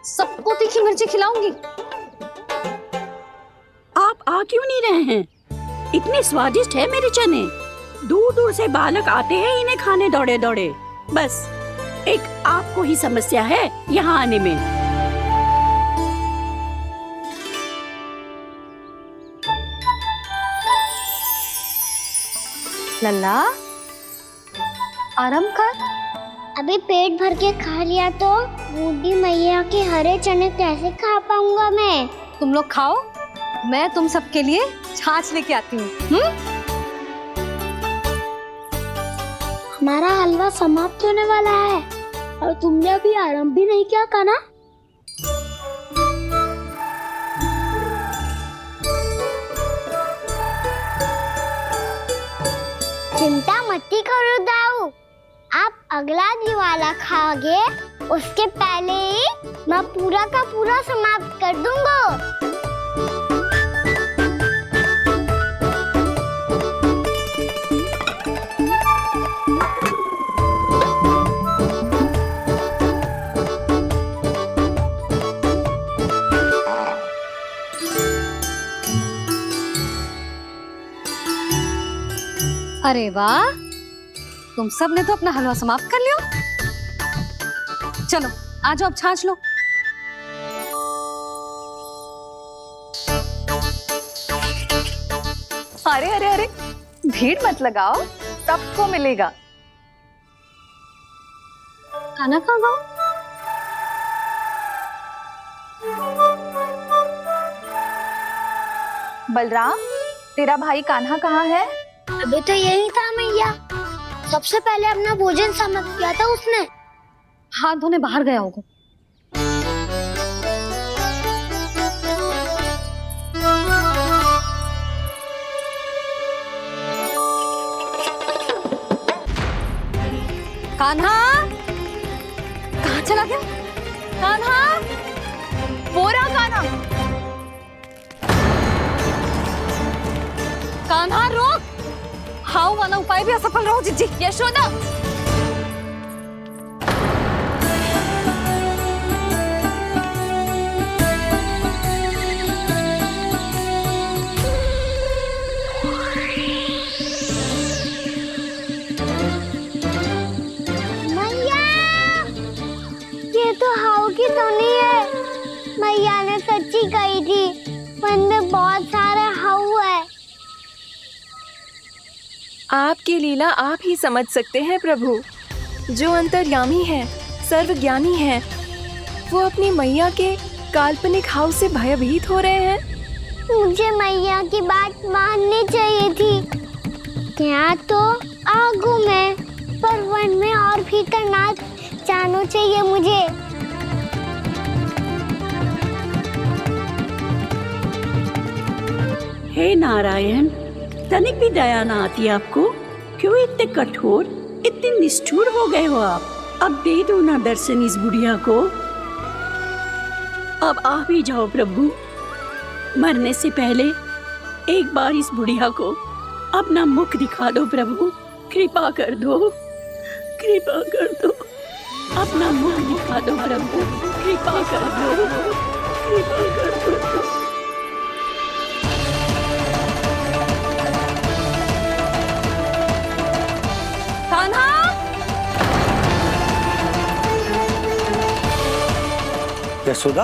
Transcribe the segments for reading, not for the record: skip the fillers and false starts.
सबको तीखी मिर्ची खिलाऊंगी। आप आ क्यों नहीं रहे हैं? इतने स्वादिष्ट है मेरे चने। दूर दूर से बालक आते हैं इन्हें खाने दौड़े दौड़े। बस एक आपको ही समस्या है यहाँ आने में। लल्ला आराम कर। अभी पेट भर के खा लिया तो बूढ़ी मैया के हरे चने कैसे खा पाऊंगा मैं? तुम लोग खाओ, मैं तुम सबके लिए छाछ लेके आती हूँ। हमारा हलवा समाप्त होने वाला है और तुमने अभी आराम भी नहीं किया कान्हा। चिंता मत करो दाऊ, आप अगला दिवाला खाओगे उसके पहले ही मैं पूरा का पूरा समाप्त कर दूंगा। अरे वाह, तुम सब ने तो अपना हलवा समाप्त कर लिया। चलो आ जाओ, अब छाछ लो। अरे अरे अरे, भीड़ मत लगाओ, सबको मिलेगा। खाना कहाँ गया? बलराम, तेरा भाई कान्हा कहाँ है? अभी तो यही था मैया, सबसे पहले अपना भोजन समाप्त किया था उसने। हाथ धोने बाहर गया होगा। कान्हा कहाँ चला गया? कान्हा, वो रहा कान्हा। कान्हा रोक, हाउ वाला उपाय भी असफल रहो जिज्जी। यशोदा, मैया, ये तो हाउ की धुनी है। मैया ने सच्ची कही थी, वन में बहुत सारे हाउ है। आपकी लीला आप ही समझ सकते हैं प्रभु। जो अंतर्यामी है, सर्वज्ञानी है, वो अपनी मैया के काल्पनिक हाव से भयभीत हो रहे हैं। मुझे मैया की बात माननी चाहिए थी। यहाँ तो आगू में, पर वन में और भीतर ना जाना चाहिए मुझे। हे नारायण, तनिक भी दया ना आती आपको? क्यों इतने कठोर, इतने निष्ठुर हो गए हो आप? अब दे दो ना दर्शन इस बुढ़िया को। अब आ भी जाओ प्रभु। मरने से पहले एक बार इस बुढ़िया को अपना मुख दिखा दो प्रभु। कृपा कर दो, कृपा कर दो। अपना मुख दिखा दो प्रभु, कृपा कर दो, कृपा कर दो। यशोदा,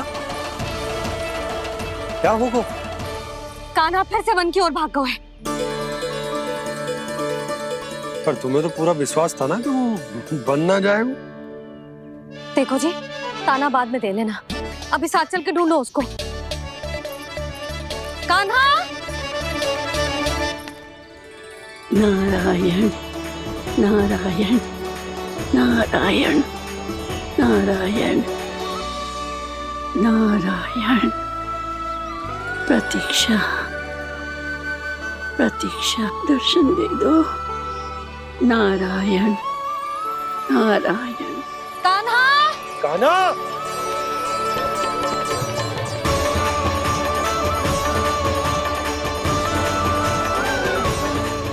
क्या होगा? कान्हा फिर से वन की ओर भाग गया है। पर तुम्हें तो पूरा विश्वास था ना कि वो बन ना जाए। वो देखो जी, ताना बाद में दे लेना, अभी साथ चल के ढूंढो उसको। कान्हा, नारायण नारायण नारायण नारायण नारायण। प्रतीक्षा प्रतीक्षा, दर्शन दे दो। नारायण नारायण। कान्हा, कान्हा,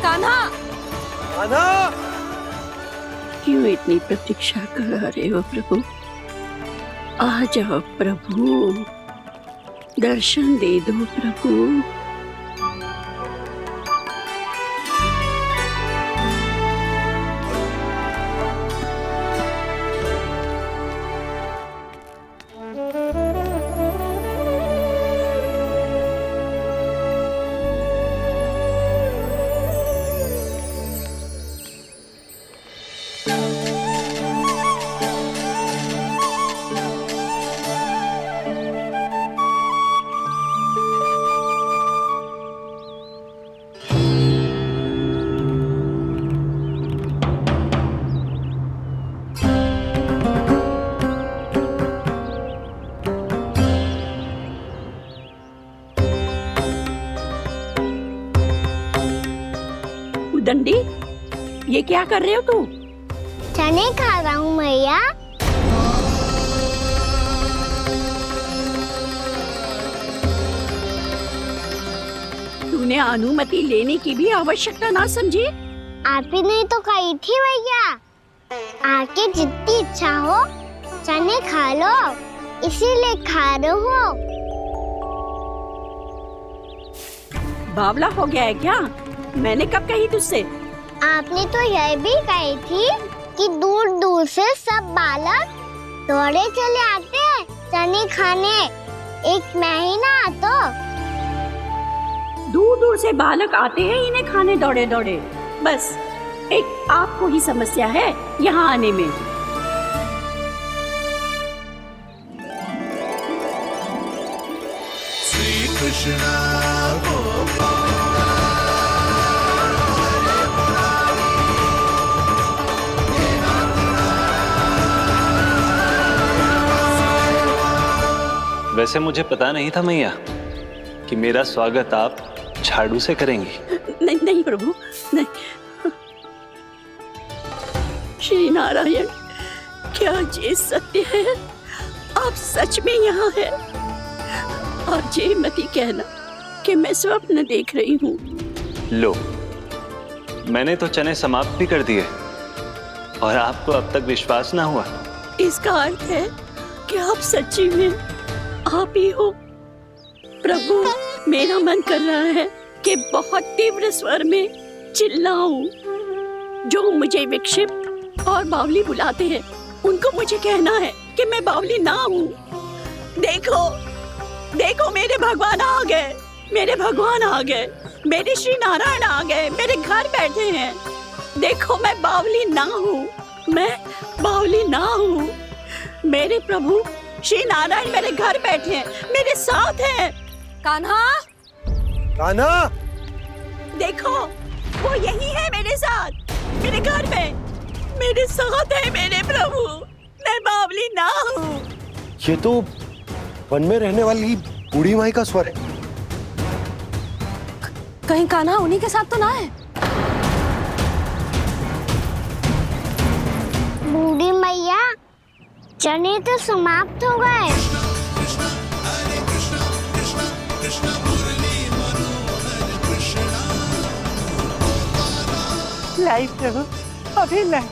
कान्हा, कान्हा। क्यों इतनी प्रतीक्षा करा रहे हो प्रभु? आ जाओ प्रभु, दर्शन दे दो प्रभु। दंडी, ये क्या कर रहे हो तू? चने खा रहा हूँ मैया। तूने अनुमति लेने की भी आवश्यकता ना समझी? आप ही ने तो कही थी मैया, आके जितनी इच्छा हो चने खा लो, इसीलिए खा रहे हो। बावला हो गया है क्या? मैंने कब कही तुझसे? आपने तो यह भी कही थी कि दूर दूर से सब बालक दौड़े चले आते हैं चने खाने, एक महीना तो दूर दूर से बालक आते हैं इन्हें खाने दौड़े दौड़े। बस एक आपको ही समस्या है यहाँ आने में। श्री कृष्ण वैसे मुझे पता नहीं था मैया कि मेरा स्वागत आप झाड़ू से करेंगी। नहीं नहीं प्रभु, नहीं। श्री नारायण, क्या ये सत्य है? आप सच में यहाँ हैं? और ये मत ही कहना कि मैं स्वप्न देख रही हूँ। लो, मैंने तो चने समाप्त भी कर दिए और आपको अब तक विश्वास ना हुआ। इसका अर्थ है कि आप सच्ची में आप ही हो। प्रभु, मेरा मन कर रहा है कि बहुत तीव्र स्वर में चिल्लाऊं। जो मुझे विक्षिप्त और बावली बुलाते हैं उनको मुझे कहना है कि मैं बावली ना हूँ। देखो देखो, मेरे भगवान आ गए, मेरे भगवान आ गए, मेरे श्री नारायण आ गए, मेरे घर बैठे हैं। देखो, मैं बावली ना हूँ, मैं बावली ना हूँ। मेरे प्रभु श्री नारायण मेरे घर बैठे हैं, मेरे साथ हैं। कान्हा, कान्हा, देखो, वो यही है मेरे साथ, मेरे घर में, मेरे साथ है मेरे प्रभु। मैं बावली ना हूँ। ये तो वन में रहने वाली बूढ़ी माई का स्वर है। कहीं कान्हा उन्हीं के साथ तो ना है? बूढ़ी मैया, चने तो समाप्त हो गए। लाई प्रभु, अभी लाई।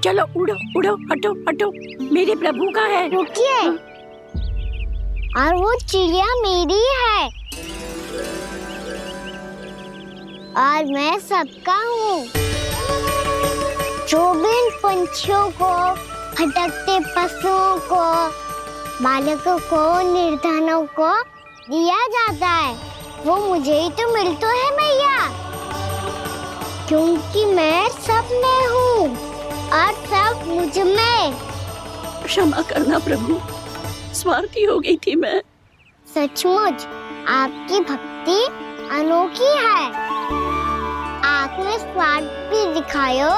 चलो उड़ो उड़ो, हटो हटो, मेरे प्रभु का है। रुकिए, और वो चिड़िया मेरी है और मैं सबका हूँ। जो भी इन पंछियों को, भटकते पशुओं को, बालकों को, निर्धनों को दिया जाता है, वो मुझे ही तो मिलता है मैया, क्योंकि मैं सब में हूँ और सब मुझ में। क्षमा करना प्रभु, स्वार्थी हो गई थी मैं। सचमुच आपकी भक्ति अनोखी है। आपने स्वार्थ भी दिखायो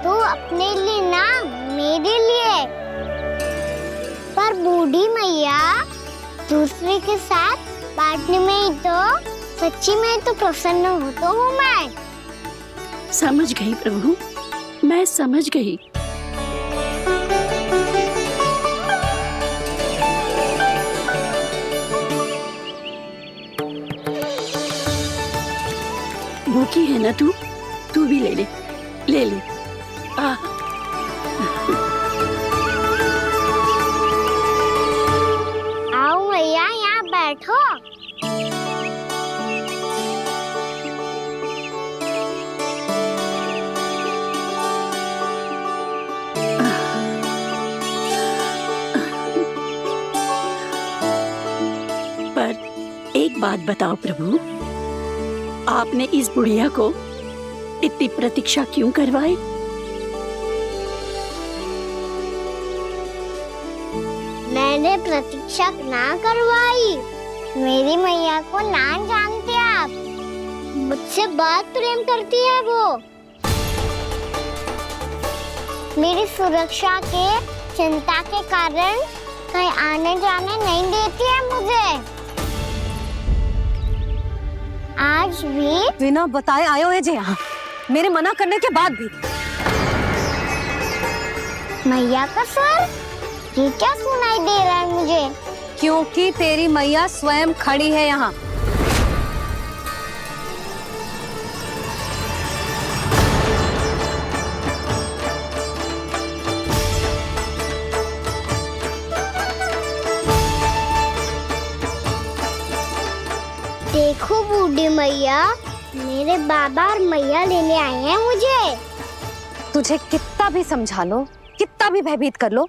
तो अपने लिए ना, मेरे लिए। पर बूढ़ी मैया दूसरे के साथ बांटने में ही तो सच्ची में तो प्रसन्न हो तो हूँ मैं। समझ गई प्रभु, मैं समझ गई। भूखी है ना तू भी ले ले, ले ले। आओ मैया, यहाँ बैठो। पर एक बात बताओ प्रभु, आपने इस बुढ़िया को इतनी प्रतीक्षा क्यों करवाई? मैंने प्रतीक्षा ना करवाई। मेरी मैया को ना जानते आप, मुझसे बहुत प्रेम करती है वो। मेरी सुरक्षा के चिंता के कारण कहीं आने जाने नहीं देती है मुझे। आज भी बिना बताए आयो है जे यहाँ, मेरे मना करने के बाद भी। मैया का स्वर, ये क्या सुनाई दे रहा है मुझे? क्योंकि तेरी मैया स्वयं खड़ी है यहाँ। देखो बूढ़ी मैया, मेरे बाबा और मैया लेने आए हैं मुझे। तुझे कितना भी समझा लो, कितना भी भयभीत कर लो,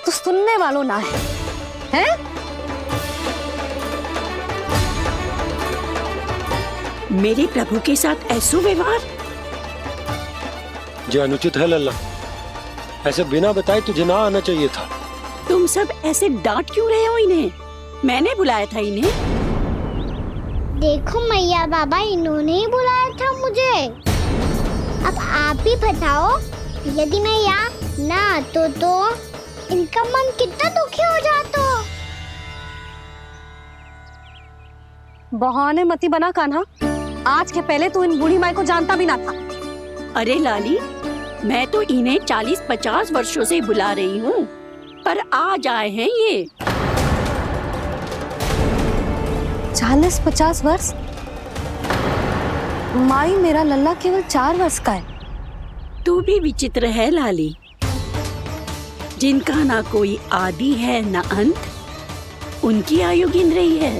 तो सुनने वालों ना है, हैं? मेरे प्रभु के साथ ऐसा व्यवहार जो अनुचित है लल्ला। ऐसे बिना बताए तुझे ना आना चाहिए था। तुम सब ऐसे डांट क्यों रहे हो इन्हें? मैंने बुलाया था इन्हें। देखो मैया बाबा, इन्होंने ही बुलाया था मुझे। अब आप ही बताओ, यदि मैं यहाँ ना आतो तो इनका मन कितना दुखी हो जाता। बहाने मती बना कान्हा, आज के पहले तू इन बूढ़ी माई को जानता भी ना था। अरे लाली, मैं तो इन्हें 40-50 वर्षों से बुला रही हूँ, पर आज आए हैं ये। 40-50 वर्ष? माई, मेरा लल्ला केवल 4 वर्ष का है। तू भी विचित्र है लाली, जिनका ना कोई आदि है ना अंत, उनकी आयु गिन रही है।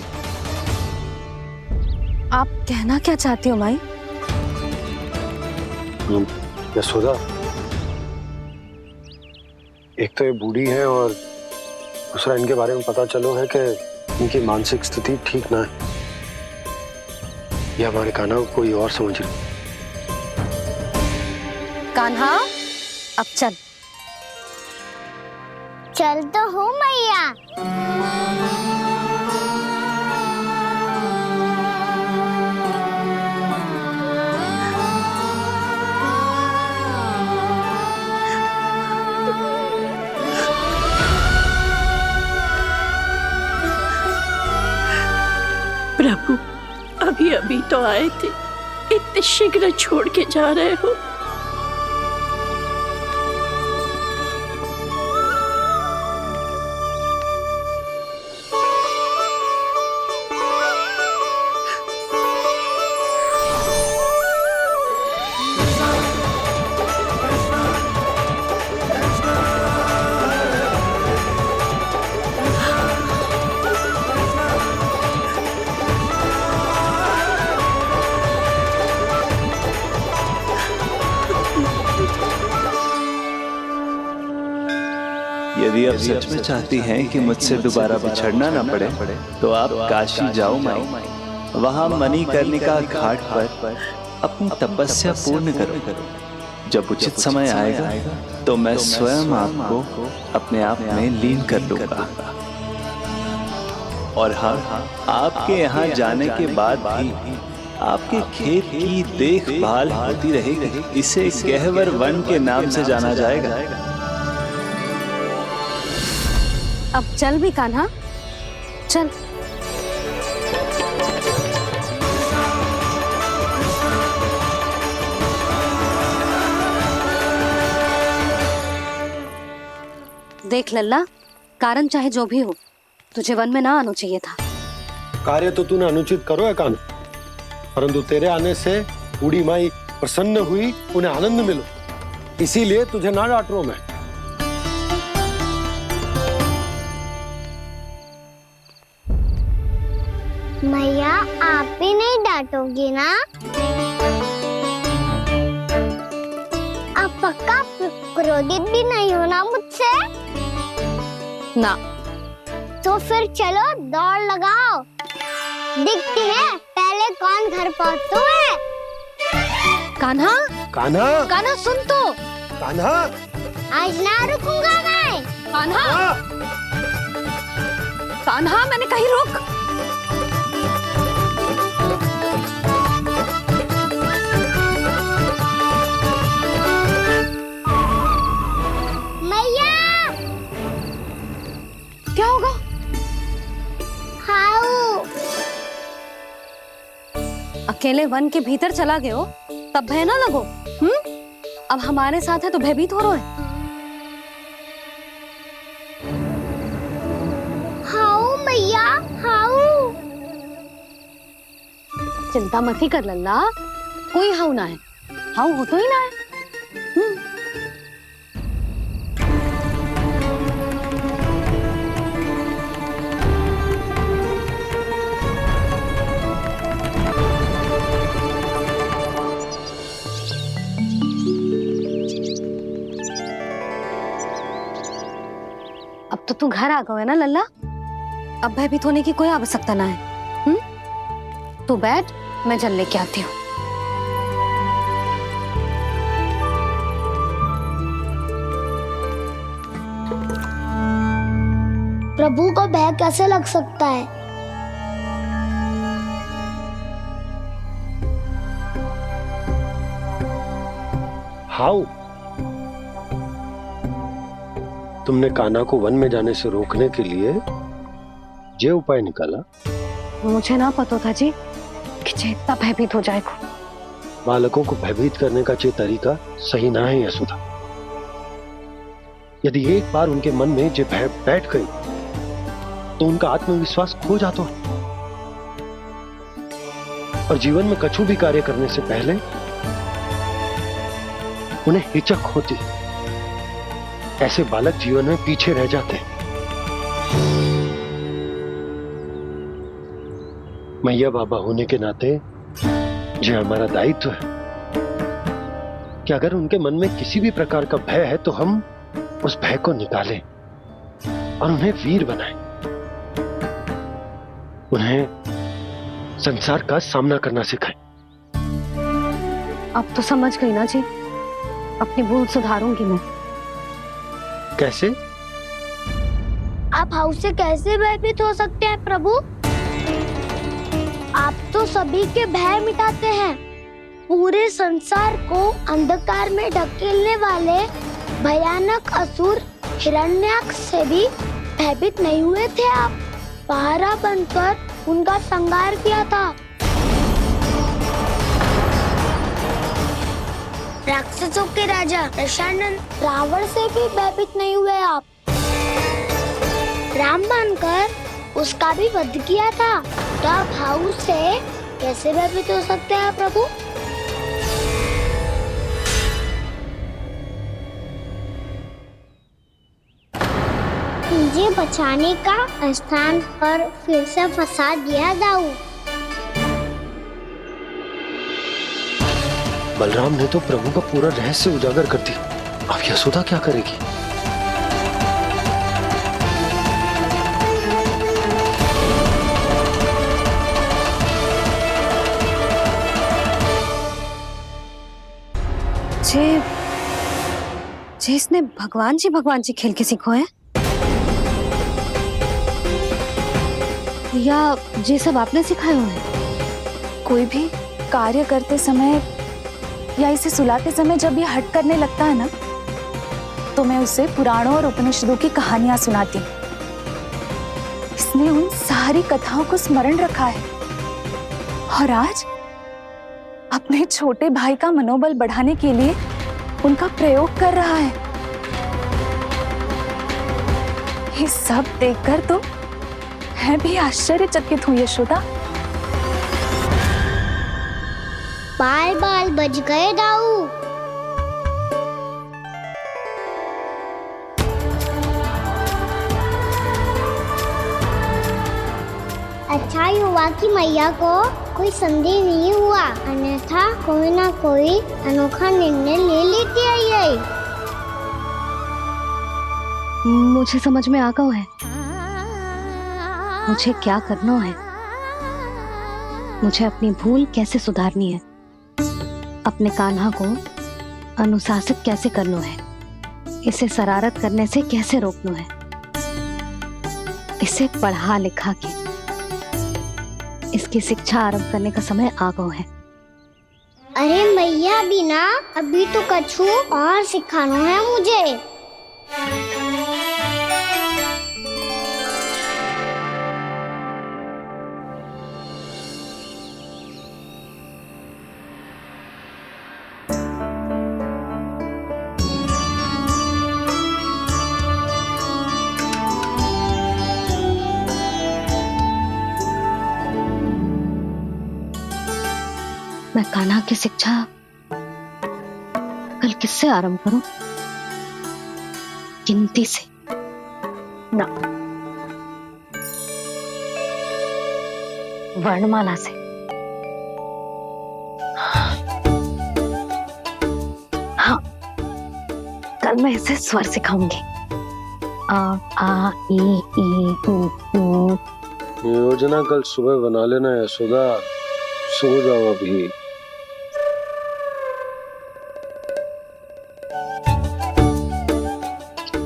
आप कहना क्या चाहती हो माई? यशोदा, एक तो ये बूढ़ी है और दूसरा इनके बारे में पता चलो है कि इनकी मानसिक स्थिति ठीक ना है। ये हमारे कान्हा को कोई और समझ रही। कान्हा, अब चल। चल तो हूँ मैया। प्रभु, अभी अभी तो आए थे, इतने शीघ्र छोड़ के जा रहे हो? यदि आप सच में चाहती हैं कि मुझसे दोबारा बिछड़ना ना पड़े तो आप काशी जाओ माई। वहां मणिकर्णिका घाट पर अपनी तपस्या पूर्ण करो। जब उचित समय आएगा तो मैं स्वयं आपको अपने आप में लीन कर लूंगा। और हाँ, आपके यहाँ जाने के बाद भी आपके खेत की देखभाल होती रहेगी। इसे गहवर वन के नाम से जाना जाएगा। अब चल भी कान्हा, चल। देख लल्ला, कारण चाहे जो भी हो, तुझे वन में ना आना चाहिए था। कार्य तो तूने अनुचित करो है कान्हा, परंतु तेरे आने से बूढ़ी माई प्रसन्न हुई, उन्हें आनंद मिलो, इसीलिए तुझे ना डांट रहा हूं मैं। मैया आप भी नहीं डांटोगी ना? आप पक्का क्रोधित भी नहीं हो ना मुझसे? ना। तो फिर चलो दौड़ लगाओ, दिखती है पहले कौन घर पहुंचता है। कान्हा, कान्हा, कान्हा सुन तो। कान्हा, आज ना रुकूंगा मैं। कान्हा, कान्हा मैंने कही रुक। मैया, क्या होगा? हाउ अकेले वन के भीतर चला गए हो, तब भय ना लगो। अब हमारे साथ है तो भयभीत हो रहे हैं। हाउ मैया, हाउ। चिंता मत ही कर लल्ला, कोई हाउ ना है, हाउ हो तो ही ना है। अब तो तू घर आ गए ना लल्ला, अब भयभीत होने की कोई आवश्यकता ना है। तू बैठ, मैं जल लेके आती हूँ। प्रभु को भय कैसे लग सकता है? हाउ? तुमने कान्हा को वन में जाने से रोकने के लिए ये उपाय निकाला? मुझे ना पता था जी कि जे इतना भयभीत हो जाएगा। बालकों को भयभीत करने का ये तरीका सही ना है यशोदा। यदि एक बार उनके मन में ये भय बैठ गई तो उनका आत्मविश्वास खो जाता है और जीवन में कछु भी कार्य करने से पहले उन्हें हिचक होती। ऐसे बालक जीवन में पीछे रह जाते हैं। मैया बाबा होने के नाते यह हमारा दायित्व है कि अगर उनके मन में किसी भी प्रकार का भय है तो हम उस भय को निकालें और उन्हें वीर बनाएं, उन्हें संसार का सामना करना सिखाएं। अब तो समझ गई ना जी, अपनी भूल सुधारूंगी मैं। कैसे? आप हाउ से कैसे भयभीत हो सकते हैं प्रभु? आप तो सभी के भय मिटाते हैं। पूरे संसार को अंधकार में ढकेलने वाले भयानक असुर हिरण्याक्ष से भी भयभीत नहीं हुए थे आप। पहरा बनकर उनका संहार किया था। राक्षसों के राजा दशानन रावण से भी भयभीत नहीं हुए आप। राम बनकर उसका भी वध किया था। तो आप हाउ से कैसे भयभीत हो सकते हैं प्रभु? मुझे बचाने का स्थान पर फिर से फंसा दिया दाऊ। बलराम ने तो प्रभु का पूरा रहस्य उजागर कर दिया। अब यशोदा क्या करेगी? इसने भगवान जी खेल के सीखो है। या ये सब आपने सिखाया है? कोई भी कार्य करते समय या इसे सुलाते समय जब ये हट करने लगता है ना, तो मैं उसे पुराणों और उपनिषदों की कहानियां सुनाती हूँ। इसने उन सारी कथाओं को स्मरण रखा है और आज अपने छोटे भाई का मनोबल बढ़ाने के लिए उनका प्रयोग कर रहा है। ये सब देखकर तो मैं भी आश्चर्यचकित हूँ यशोदा। बाल बाल बज गए दाऊ। अच्छा ही हुआ कि मैया को कोई संदेह नहीं हुआ, अन्यथा कोई ना कोई अनोखा निर्णय ले लेती है ये। मुझे समझ में आ गया है मुझे क्या करना है। मुझे अपनी भूल कैसे सुधारनी है, अपने कान्हा को अनुशासित कैसे करना है, इसे शरारत करने से कैसे रोकना है, इसे पढ़ा लिखा के इसकी शिक्षा आरंभ करने का समय आ गया है। अरे मैया बिना अभी तो कछु और सिखाना है मुझे। मैं कान्हा की शिक्षा कल किससे आरंभ करूं? गिनती से ना, वर्णमाला से। हाँ, कल मैं इसे स्वर सिखाऊंगी। आ ई ऊ। योजना कल सुबह बना लेना यशोदा, सो जाओ अभी।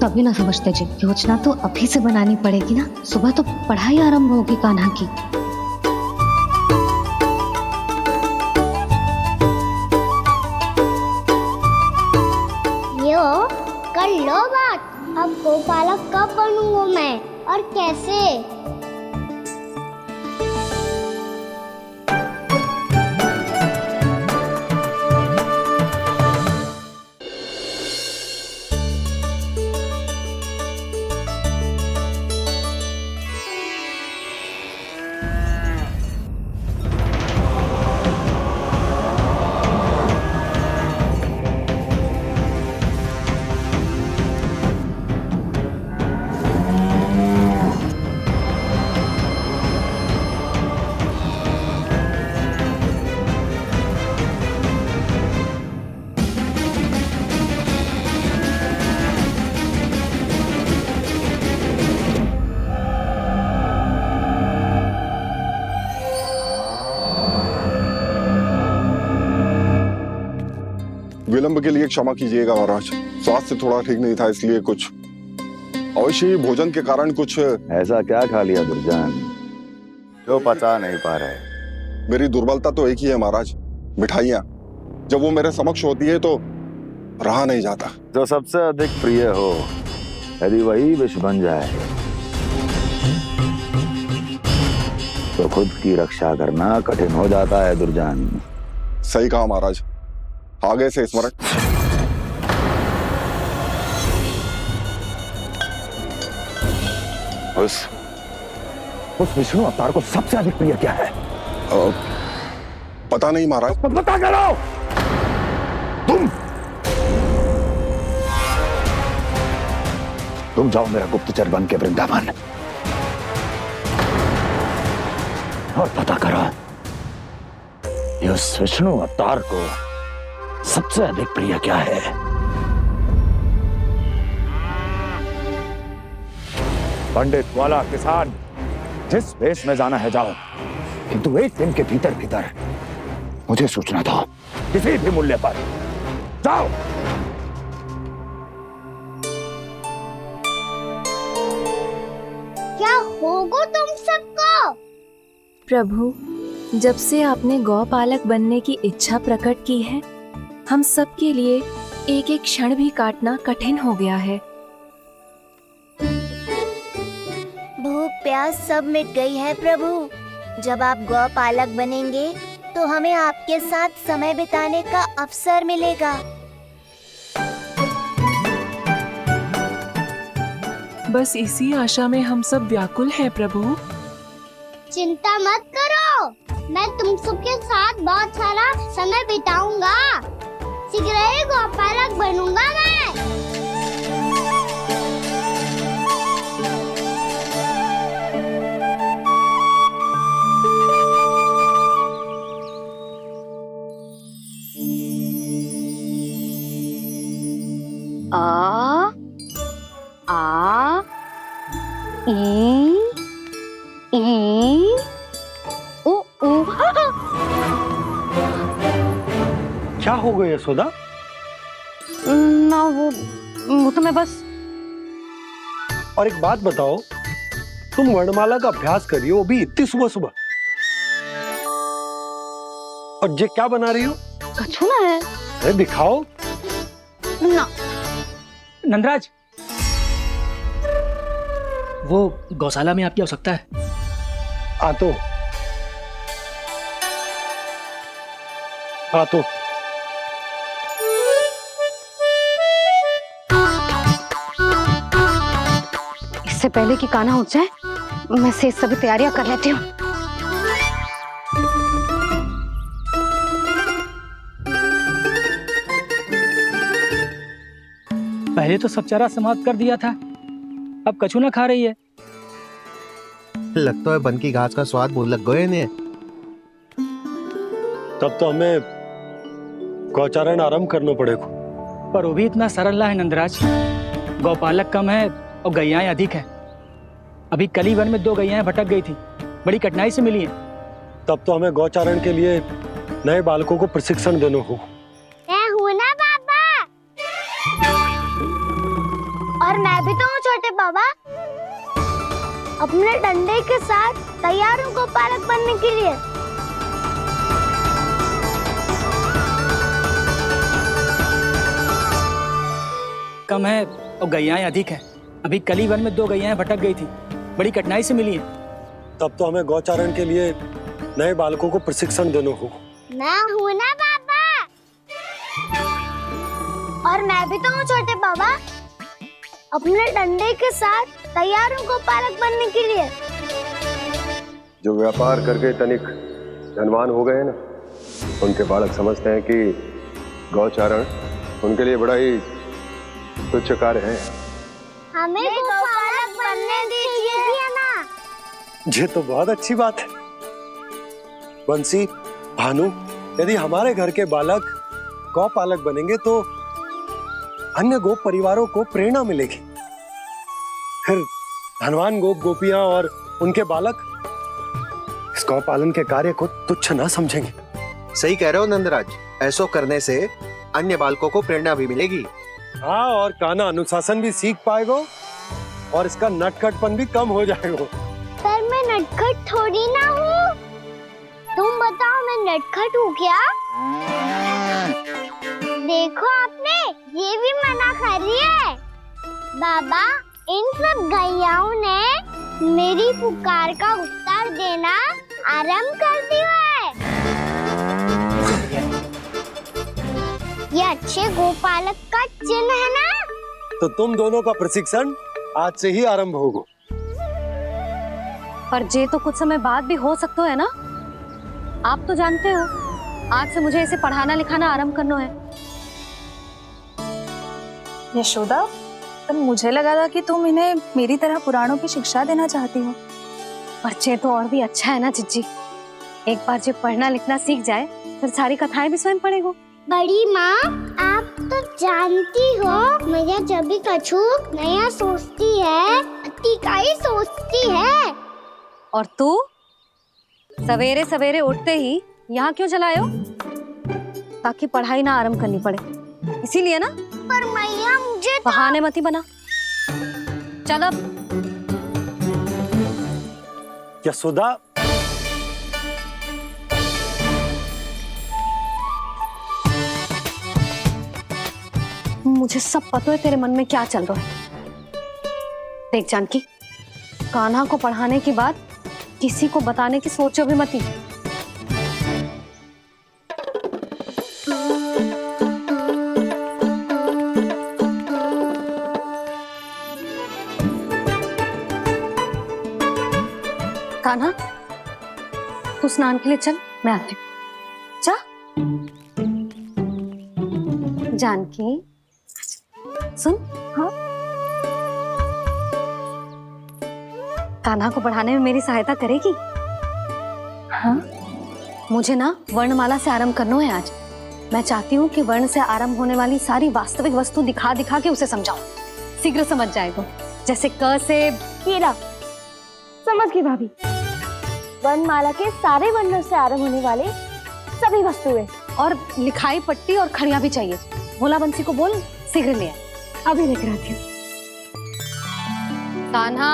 तभी ना समझते जी, योजना तो अभी से बनानी पड़ेगी ना। सुबह तो पढ़ाई आरंभ होगी कान्हा की। यो कर लो बात। अब गोपालक कब बनूंगा मैं और कैसे? विलंब के लिए क्षमा कीजिएगा महाराज, स्वास्थ्य थोड़ा ठीक नहीं था इसलिए कुछ अवश्य ही भोजन के कारण कुछ। ऐसा क्या खा लिया दुर्जन जो पचा नहीं पा रहे? मेरी दुर्बलता तो एक ही है महाराज, मिठाइयाँ। जब वो मेरे समक्ष होती है तो रहा नहीं जाता। जो सबसे अधिक प्रिय हो, यदि वही विष बन जाए तो खुद की रक्षा करना कठिन हो जाता है दुर्जन। सही कहा महाराज, आगे से स्मरण। उस विष्णु अवतार को सबसे अधिक प्रिय क्या है? पता नहीं महाराज। तो पता करो। तुम जाओ मेरा गुप्तचर बन के वृंदावन और पता करो उस विष्णु अवतार को सबसे अधिक प्रिय क्या है। पंडित वाला किसान जिस वेश में जाना है जाओ, किंतु एक दिन के भीतर भीतर मुझे सूचना दो, किसी भी मूल्य पर। जाओ। क्या होगा तुम सबको? प्रभु, जब से आपने गौपालक बनने की इच्छा प्रकट की है, हम सब के लिए एक एक क्षण भी काटना कठिन हो गया है। भूख प्यास सब मिट गई है प्रभु। जब आप गौपालक बनेंगे तो हमें आपके साथ समय बिताने का अवसर मिलेगा। बस इसी आशा में हम सब व्याकुल हैं प्रभु। चिंता मत करो, मैं तुम सबके साथ बहुत सारा समय बिताऊंगा। शीघ्र ही गौपालक बनूंगा मैं। आ आ ई ओ ओ। क्या हो गया यशोदा? ना वो तो मैं बस। और एक बात बताओ, तुम वर्णमाला का अभ्यास कर रही हो, अभी इतनी सुबह सुबह, और ये क्या बना रही हो? कछुआ है। अरे दिखाओ ना। नंदराज, वो गौशाला में आपकी आवश्यकता है। आ तो इससे पहले कि कान्हा उठ जाए, मैं से सभी तैयारियां कर लेती हूँ। पहले तो सब चारा समाप्त कर दिया था, अब कछू ना खा रही है। लगता है बन की घास का स्वाद भूल लग गए ने। तब तो हमें गौचारण आरंभ करना पड़ेगा। पर वो भी इतना सरल है नंदराज। गौपालक कम है और गैयाएं अधिक है। अभी कली वन में 2 गैयाएं भटक गई थी, बड़ी कठिनाई से मिली है। तब तो हमें गौचारण के लिए नए बालकों को प्रशिक्षण देना हो। मैं हूँ ना बाबा, और मैं भी तो हूँ छोटे बाबा। अपने डंडे के साथ तैयार हूँ गौपालक बनने के लिए। कम है और गैयाएं अधिक है। अभी कली वन में 2 गैयाएं भटक गई थी, बड़ी कठिनाई से मिली है। तब तो हमें गौचारण के लिए नए बालकों को प्रशिक्षण देना हो। मैं हूँ ना बाबा, और मैं भी तो हूँ छोटे बाबा। अपने डंडे के साथ तैयार हूँ गौपालक बनने के लिए। जो व्यापार करके तनिक धनवान हो गए ना, उनके बालक समझते हैं कि गौचारण उनके लिए बड़ा ही तुच्छ कार्य है। हमें गौपालक बनने दीजिए ना। ये तो बहुत अच्छी बात है। बंसी, भानु, यदि हमारे घर के बालक गौपालक बनेंगे तो अन्य गोप परिवारों को प्रेरणा मिलेगी। फिर धनवान गोप गोपियां और उनके बालक इस गौपालन के कार्य को तुच्छ ना समझेंगे। सही कह रहे हो नंदराज, ऐसा करने से अन्य बालकों को प्रेरणा भी मिलेगी। हाँ, और कान्हा अनुशासन भी सीख पाएगा और इसका नटखटपन भी कम हो जाएगा। पर मैं नटखट थोड़ी ना हूँ। तुम बताओ, मैं नटखट हूँ क्या? देखो आपने, ये भी मना कर रही है। बाबा, इन सब गैयाओं ने मेरी पुकार का उत्तर देना आरंभ कर दिया है। ये अच्छे गोपालक का चिन्ह है ना? तो तुम दोनों का प्रशिक्षण आज से ही आरंभ होगा। पर जे तो कुछ समय बाद भी हो सकता है ना। आप तो जानते हो, आज से मुझे इसे पढ़ाना लिखाना आरंभ करना है। यशोदा, पर मुझे लगा था कि तुम इन्हें मेरी तरह पुराणों की शिक्षा देना चाहती हो। पर जे तो और भी अच्छा है ना जिज्जी। एक बार जो पढ़ना लिखना सीख जाए, फिर सारी कथाएं भी स्वयं पढ़ेगा। बड़ी माँ, आप तो जानती हो, मैया जब भी कछु नया सोचती है, का ही सोचती है। और तू सवेरे सवेरे उठते ही यहाँ क्यों चलाए हो? ताकि पढ़ाई ना आरंभ करनी पड़े, इसीलिए ना। पर मैया मुझे बहाने मती बना। चल अब। यशोदा, मुझे सब पता है तेरे मन में क्या चल रहा है। देख जानकी, कान्हा को पढ़ाने की बात किसी को बताने की सोचो भी मत ही। कान्हा, तू स्नान के लिए चल, मैं आती हूँ। जा। जानकी सुन। हाँ, कान्हा को पढ़ाने में मेरी सहायता करेगी? हाँ, मुझे ना वर्णमाला से आरंभ करना है आज। मैं चाहती हूँ कि वर्ण से आरंभ होने वाली सारी वास्तविक वस्तु दिखा दिखा के उसे समझाऊं। शीघ्र समझ जाएगा। जैसे क से कीड़ा। समझ गई भाभी। वर्णमाला के सारे वर्णों से आरंभ होने वाले सभी वस्तुएं, और लिखाई पट्टी और खड़िया भी चाहिए। भोला बंसी को बोल शीघ्र ले आए। अभी लेकर आती हूँ। कान्हा,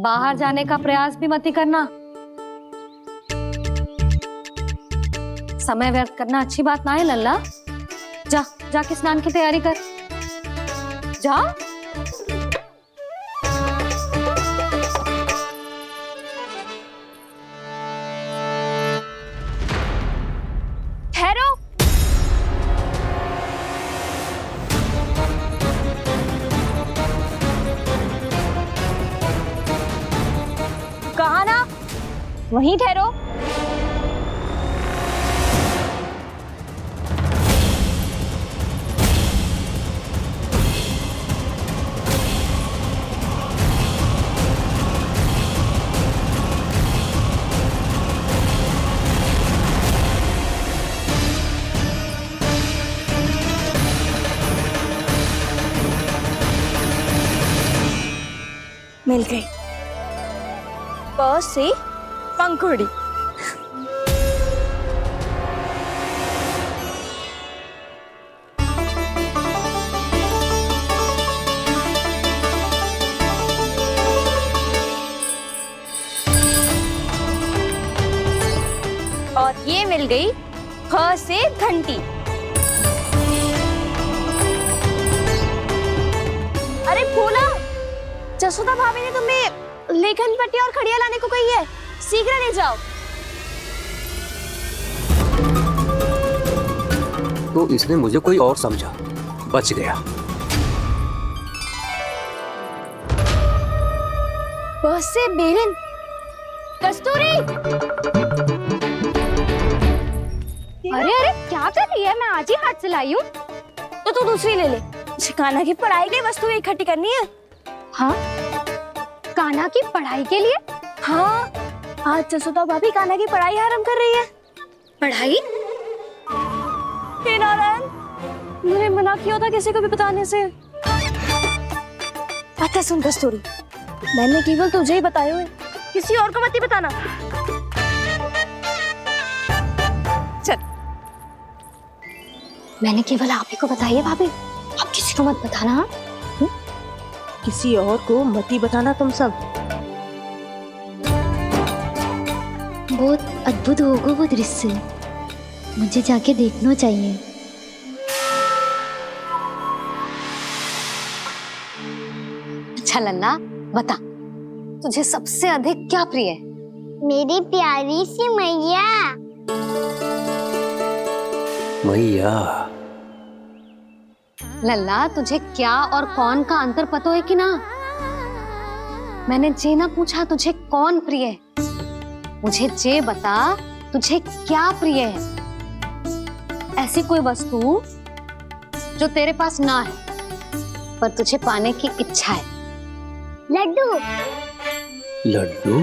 बाहर जाने का प्रयास भी मत ही करना। समय व्यर्थ करना अच्छी बात ना है लल्ला। जा, जाके स्नान की तैयारी कर। जा। ठहरो। कहा ना, वहीं ठहरो। मिल गई। प से पंखुड़ी। और ये मिल गई ख से घंटी। अरे भोला, जसोदा भाभी ने तुम्हें लेखन पट्टी और खड़िया लाने को कही है, शीघ्र ले जाओ। तो इसने मुझे कोई और समझा, बच गया। बस से बेलन। कस्तूरी। अरे अरे क्या कर रही है? मैं आज ही हाथ से लाई हूँ। तो तू दूसरी ले ले। कान्हा की पढ़ाई की वस्तु इकट्ठी करनी है। हाँ, कान्हा की पढ़ाई के लिए? हाँ, आज जसोदा भाभी कान्हा की पढ़ाई आरंभ कर रही है। पढ़ाई? हे नारायण, मैंने मना किया था किसी को भी बताने से। अच्छा सुन कस्तूरी, मैंने केवल तुझे ही बताया है, किसी और को मत ही बताना। चल। मैंने केवल आप ही को बताई है भाभी, आप किसी को मत बताना। किसी और को मत ही बताना तुम सब। बहुत अद्भुत होगा वो दृश्य, मुझे जाके देखना चाहिए। अच्छा लल्ला, बता तुझे सबसे अधिक क्या प्रिय है? मेरी प्यारी सी मैया। मैया। लल्ला, तुझे क्या और कौन का अंतर पता है कि ना? मैंने जे ना पूछा तुझे कौन प्रिय है, मुझे जे बता तुझे क्या प्रिय है। ऐसी कोई वस्तु जो तेरे पास ना है पर तुझे पाने की इच्छा है। लड्डू। लड्डू?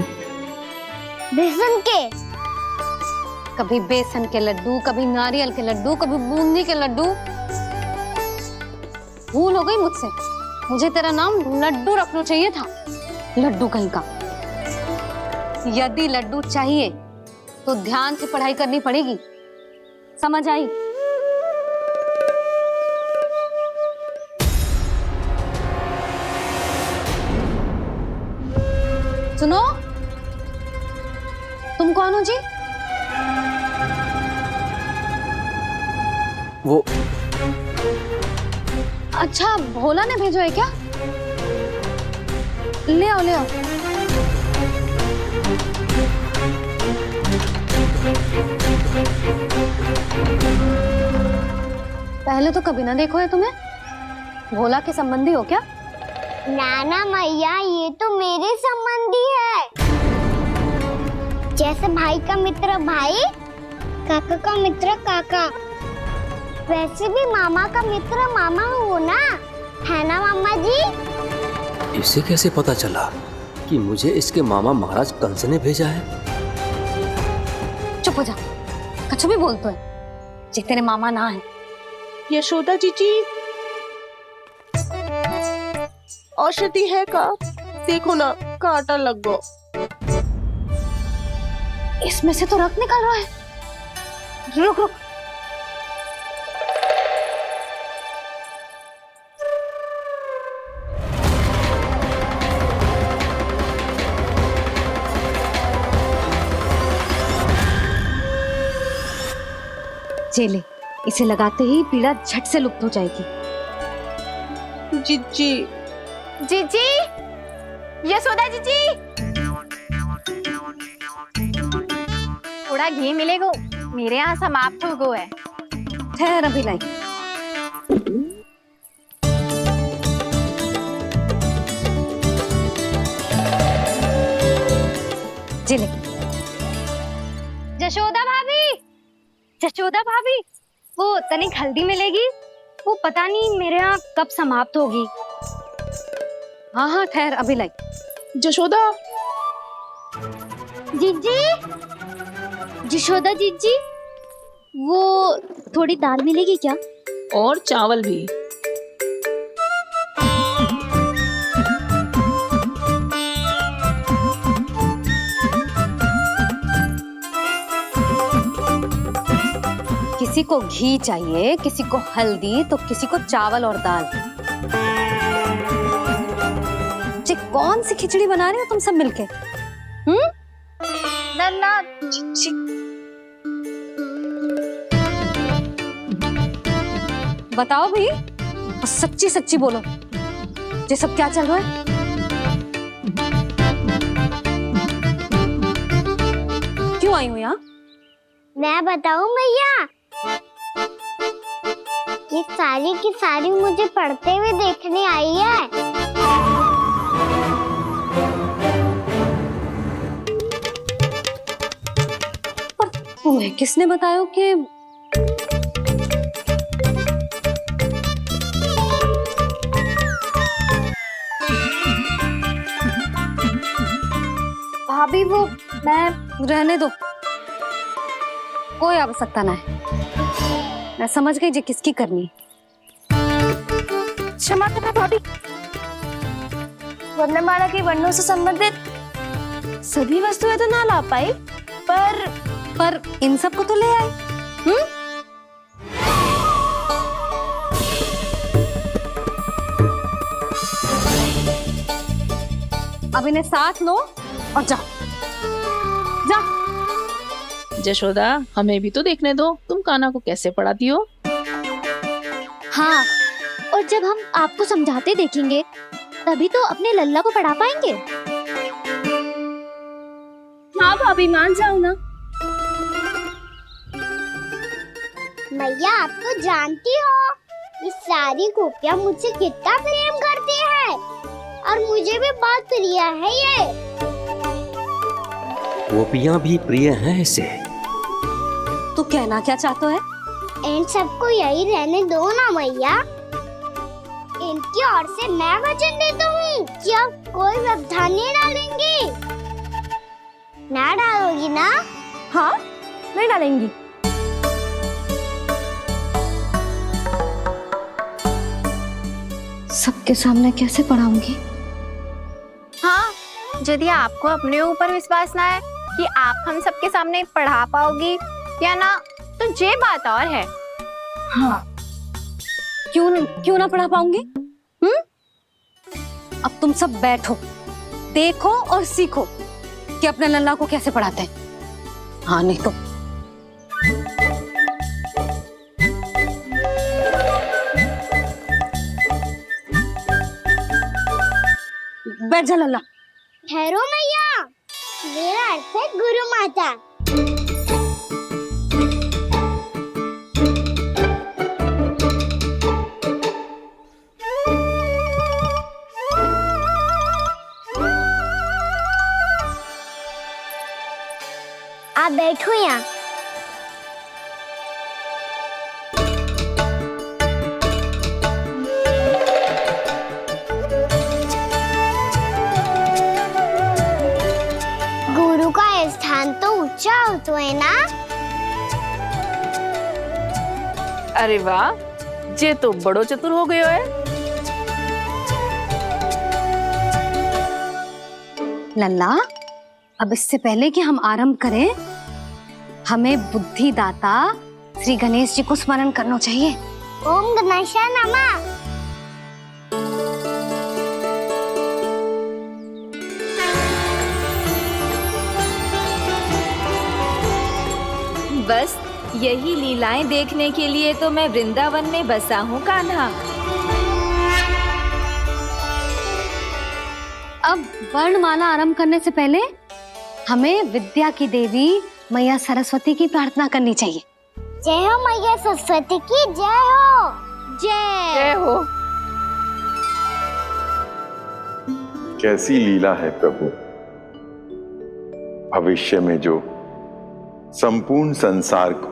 बेसन के। कभी बेसन के लड्डू, कभी नारियल के लड्डू, कभी बूंदी के लड्डू। भूल हो गई मुझसे, मुझे तेरा नाम लड्डू रखना चाहिए था। लड्डू कहीं का। यदि लड्डू चाहिए तो ध्यान से पढ़ाई करनी पड़ेगी, समझ आई? सुनो, तुम कौन हो जी? वो अच्छा, भोला ने भेजो है क्या? ले आओ ले आओ। पहले तो कभी ना देखो है तुम्हें। भोला के संबंधी हो क्या? नाना मैया, ये तो मेरे संबंधी है। जैसे भाई का मित्र भाई, काका का मित्र काका, वैसे भी मामा का मित्र मामा हो ना, है ना मामा जी? इसे कैसे पता चला कि मुझे इसके मामा महाराज कंस ने भेजा है? चुप हो जा, कुछ भी बोलते है जे तेरे मामा ना है। यशोदा जीजी, औषधि है का? देखो ना, कांटा लग गो। इसमें से तो रक्त निकल रहा है। रुक रुक। चले, इसे लगाते ही पीड़ा झट से लुप्त हो जाएगी। जीजी, जीजी, यशोदा जीजी, थोड़ा घी मिलेगा? मेरे यहाँ समाप्त हो गो है। ठहर अभी लाई। चले। यशोदा भाभी, यशोदा भाभी, वो तनिक हल्दी मिलेगी? वो पता नहीं मेरे यहाँ कब समाप्त होगी। हाँ हाँ ठहर अभी लाई। यशोदा जीजी, यशोदा जीजी, वो थोड़ी दाल मिलेगी क्या? और चावल भी। किसी को घी चाहिए, किसी को हल्दी, तो किसी को चावल और दाल। जी कौन सी खिचड़ी बना रही हो तुम सब मिलके? नन्ना, बताओ भाई, सच्ची सच्ची बोलो, ये सब क्या चल रहा है? क्यों आई हूँ यहाँ? मैं बताऊं भैया, ये सारी की सारी मुझे पढ़ते हुए देखने आई है। तुम्हें किसने बताया कि भाभी वो मैं रहने दो, कोई आवश्यकता ना है। मैं समझ गई जी किसकी करनी। क्षमा करना भाभी, वर्णमाला के वर्णों से संबंधित सभी वस्तुएं तो ना ला पाई, पर इन सब को तो ले आए। अब इन्हें साथ लो और जाओ। जा। यशोदा, हमें भी तो देखने दो, तुम कान्हा को कैसे पढ़ाती हो। हाँ, और जब हम आपको समझाते देखेंगे तभी तो अपने लल्ला को पढ़ा पाएंगे। हाँ भाभी, मान जाओ ना। मैया, आप तो जानती हो ये सारी गोपियां मुझसे कितना प्रेम करती है, और मुझे भी बहुत प्रिय है ये। गोपियां भी प्रिय हैं इसे। तू कहना क्या चाहता है? इन सबको यही रहने दो ना मैया। इनकी ओर से मैं वचन देता हूँ कि अब कोई व्यवधान नहीं डालेंगी। ना डालोगी ना? हाँ, नहीं डालेंगी। सबके सामने कैसे पढ़ाऊंगी? हाँ, यदि आपको अपने ऊपर विश्वास ना है कि आप हम सबके सामने पढ़ा पाओगी या ना, तो ये बात और है। हाँ, क्यों ना पढ़ा पाऊंगी? अब तुम सब बैठो, देखो और सीखो कि अपने लल्ला को कैसे पढ़ाते हैं। हाँ नहीं तो बैठ जा लल्ला। ठहरो मैया, मेरा अर्थ है गुरु माता। आप बैठो यहाँ। गुरु का स्थान तो ऊंचा होता है ना। अरे वाह, जे तो बड़ो चतुर हो गयो है। लल्ला, अब इससे पहले कि हम आरंभ करें, हमें बुद्धिदाता श्री गणेश जी को स्मरण करना चाहिए। ओम गणेशाय नमः। बस यही लीलाएं देखने के लिए तो मैं वृंदावन में बसा हूँ कान्हा। अब वर्णमाला आरंभ करने से पहले हमें विद्या की देवी मैया सरस्वती की प्रार्थना करनी चाहिए। जय हो मैया सरस्वती की जय हो। जय हो। कैसी लीला है प्रभु। भविष्य में जो संपूर्ण संसार को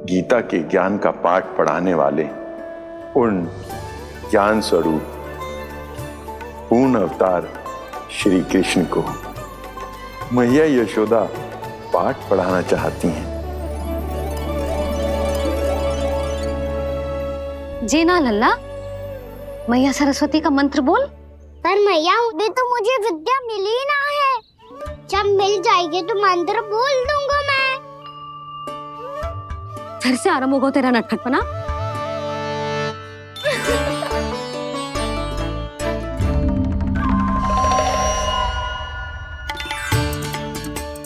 गीता के ज्ञान का पाठ पढ़ाने वाले उन ज्ञान स्वरूप पूर्ण अवतार श्री कृष्ण को मैया यशोदा पाठ पढ़ाना चाहती हैं। जी ना लल्ला, मैया सरस्वती का मंत्र बोल। पर मैया अभी तो मुझे विद्या मिली ना है। जब मिल जाएगी तो मंत्र बोल दूंगा मैं। फिर से आरंभ होगा तेरा नटखटपना।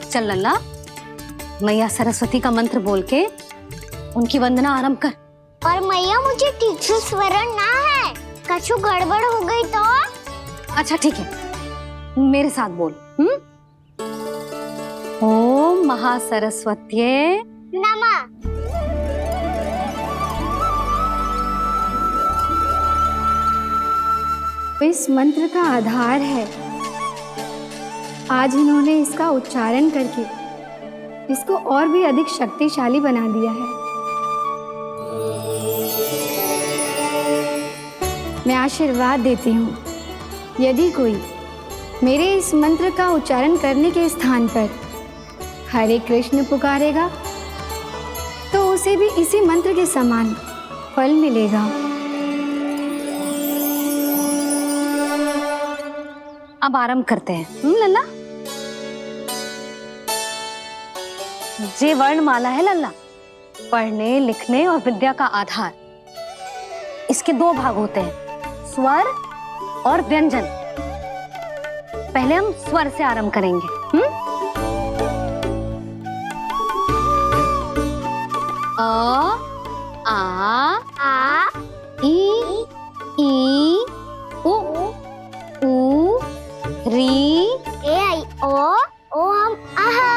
चल लल्ला, मैया सरस्वती का मंत्र बोल के उनकी वंदना आरंभ कर। पर मैया मुझे ठीक से स्मरण ना है, कछु गड़बड़ हो गई तो? अच्छा ठीक है, मेरे साथ बोल। ओम महासरस्वत्यै नमः। इस मंत्र का आधार है। आज इन्होंने इसका उच्चारण करके इसको और भी अधिक शक्तिशाली बना दिया है। मैं आशीर्वाद देती हूँ, यदि कोई मेरे इस मंत्र का उच्चारण करने के स्थान पर हरे कृष्ण पुकारेगा तो उसे भी इसी मंत्र के समान फल मिलेगा। अब आरंभ करते हैं। लल्ला, जे वर्णमाला है लल्ला, पढ़ने लिखने और विद्या का आधार। इसके दो भाग होते हैं, स्वर और व्यंजन। पहले हम स्वर से आरंभ करेंगे। अ, आ, ई, उ, री, ए आई ओ हम आहा।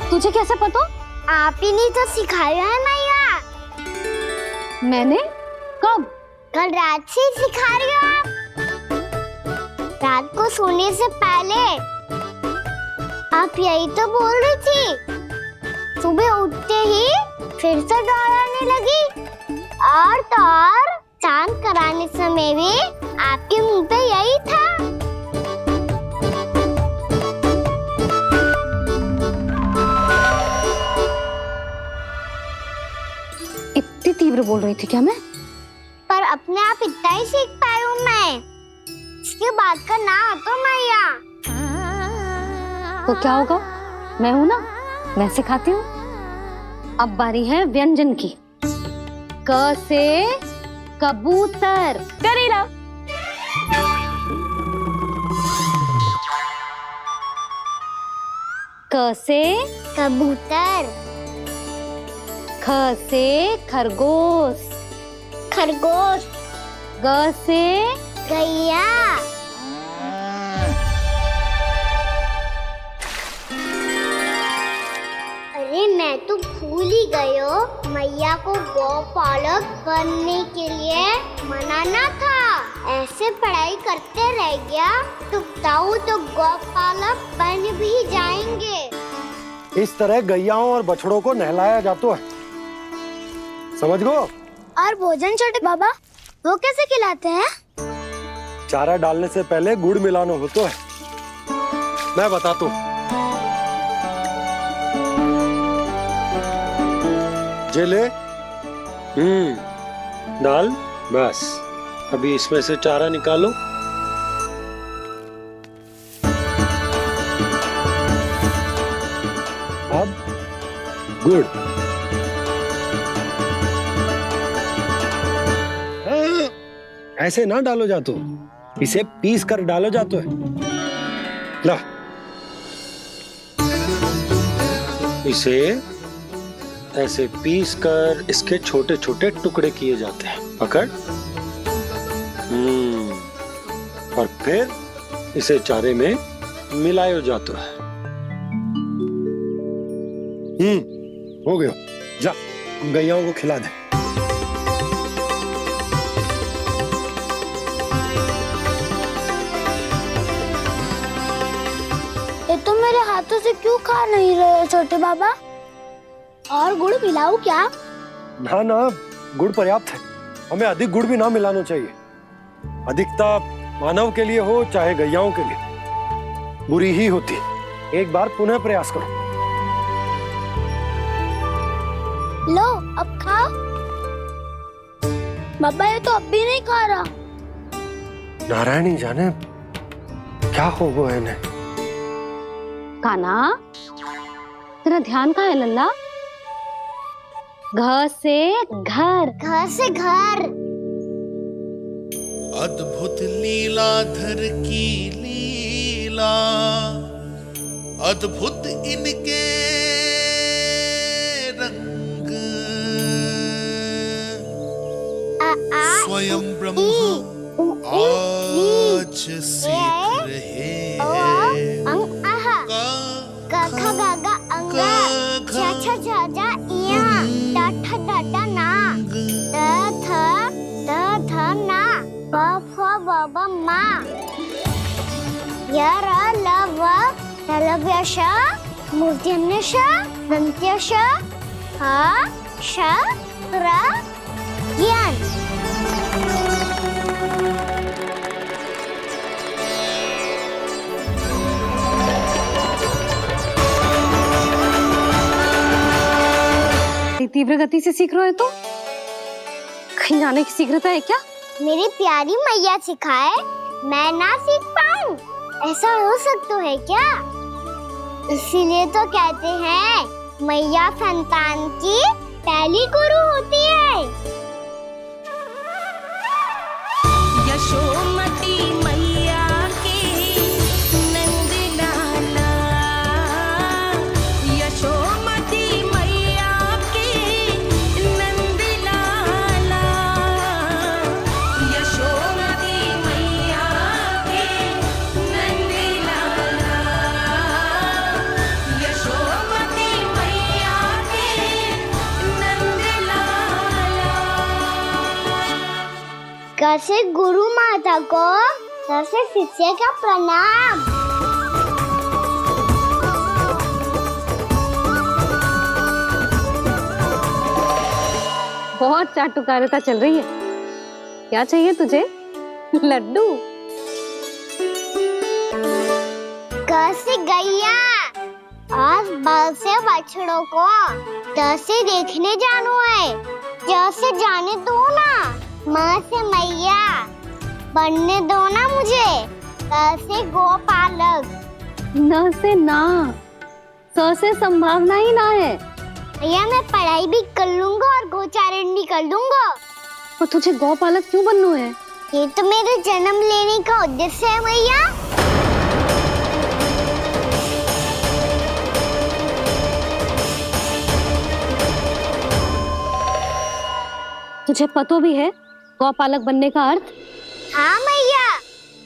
तुझे कैसे पता? आप ही ने तो सिखाया है मैया। मैंने? कब? कल रात से सिखा रही हो आप। रात को सोने से पहले आप यही तो बोल रही थी। सुबह उठते ही फिर से दोहराने लगी, और तो और चांद कराने समय भी आपके मुंह पे यही था। इतनी तीव्र बोल रही थी क्या मैं? पर अपने आप इतना ही सीख पाई हूँ मैं। इसके बाद का ना तो मैया। तो क्या होगा? मैं हूं ना, मैं सिखाती हूँ। अब बारी है व्यंजन की। क से कबूतर। करेला। क से कबूतर। ख से खरगोश। खरगोश। ग से गैया। अरे मैं तो भूल ही गई हूँ, मैया को गौपालक बनने के लिए मनाना था। ऐसे पढ़ाई करते रह गया तो ताऊ तो गौपालक बन भी जाएंगे। इस तरह गैयाओं और बछड़ों को नहलाया जाता है, समझ गो। और भोजन छोटे बाबा वो कैसे खिलाते हैं? चारा डालने से पहले गुड़ मिलाना होता है, मैं बताता हूँ। जे ले डाल, बस अभी इसमें से चारा निकालो। अब गुड़। ऐसे ना डालो जातो, इसे पीस कर डालो जातो है। ला, इसे ऐसे पीस कर इसके छोटे छोटे टुकड़े किए जाते हैं। पकड़। और फिर इसे चारे में मिलाया जाता है। हो गया, जा गैयाओं को खिला दे। ये तो मेरे हाथों से क्यों खा नहीं रहे छोटे बाबा? और गुड़ मिलाऊं क्या? ना ना, गुड़ पर्याप्त है। हमें अधिक गुड़ भी ना मिलाना चाहिए। अधिकता मानव के लिए हो चाहे गैयाओं के लिए बुरी ही होती। एक बार पुनः प्रयास करो। लो अब खाओ। बाबा ये तो अब भी नहीं खा रहा। नारायणी जाने क्या हो गया इन्हें। काना, तेरा ध्यान कहाँ है लल्ला? घ से घर। घर से घर। अद्भुत लीलाधर की लीला, अद्भुत इनके रंग, स्वयं ब्रह्म आज सीख रहे बाबा माँ यार लव लव्यश मूर्तिन्यश दंत्यश हा श प्र ज्ञान। तीव्र गति से सीख रहे हो तो कहीं जाने की शीघ्रता है क्या? मेरी प्यारी मैया सिखाए, मैं ना सीख पाऊं, ऐसा हो सकता है क्या? इसीलिए तो कहते हैं मैया संतान की पहली गुरु होती है। यशोमती मैया के नंद लाला, यशोमती मैया के नंद लाला, यशोमती मैया के नंद लाला, यशोमती मैया के नंद लाला। कैसे गुरु माता को कैसे शिष्य का प्रणाम। बहुत चाटुकारिता चल रही है। क्या चाहिए तुझे? लड्डू? कैसे गैया आज बल से बछड़ों को कैसे देखने जानो है, जैसे जाने दो ना। माँ से मैया बनने दो ना मुझे, कैसे गोपालक। न से ना, स से संभावना ही ना है। भैया मैं पढ़ाई भी कर लूंगा और गोचारण भी कर दूंगा। और तुझे गौपालक क्यों बनना है? ये तो मेरे जन्म लेने का उद्देश्य है भैया। तुझे पतो भी है गौपालक बनने का अर्थ? हाँ मैया,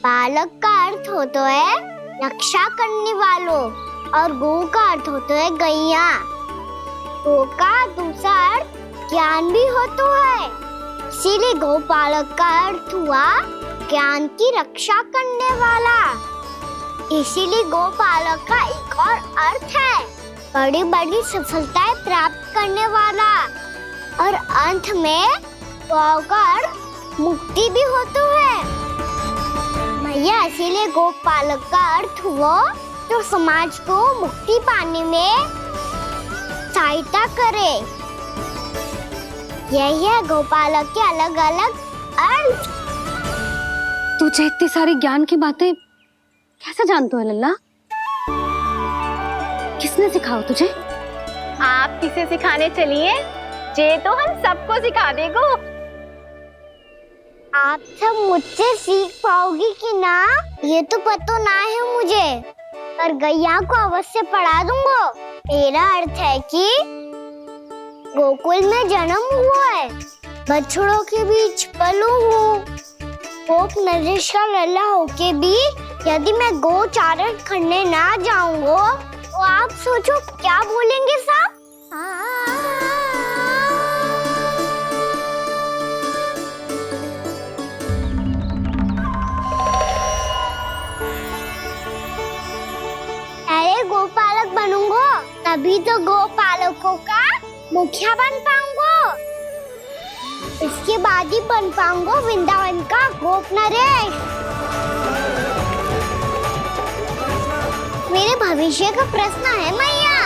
पालक का अर्थ होता है रक्षा करने वालों और गौ का अर्थ होता है गैया। गौ का दूसरा अर्थ ज्ञान भी होता है, इसीलिए गौपालक का अर्थ हुआ ज्ञान की रक्षा करने वाला। इसीलिए गौपालक का एक और अर्थ है बड़ी बड़ी सफलताएं प्राप्त करने वाला, और अंत में गौ का अर्थ मुक्ति भी होता है। मैया, इसीलिए गौपालक का अर्थ हुआ जो समाज को मुक्ति पाने में सहायता करे। यही है गौपालक के अलग अलग अर्थ। तुझे इतनी सारी ज्ञान की बातें कैसे जानते हो लल्ला? किसने सिखाओ तुझे? आप किसे सिखाने चलिए, जे तो हम सबको सिखा देगो। आप सब मुझसे सीख पाओगी कि ना ये तो पता ना है मुझे, पर गैया को अवश्य पढ़ा दूंगा। मेरा अर्थ है कि गोकुल में जन्म हुआ है, बछड़ों के बीच पलू हूँ, गोप नरेश का लल्ला होके भी यदि मैं गोचारण करने ना जाऊंगा तो आप सोचो क्या बोलेंगे साहब? अरे गोपालक बनूंगा तभी तो गोपालकों का मुखिया बन पाऊंगा, इसके बाद ही बन पाऊंगा वृंदावन का गोप नरेश। मेरे भविष्य का प्रश्न है मैया।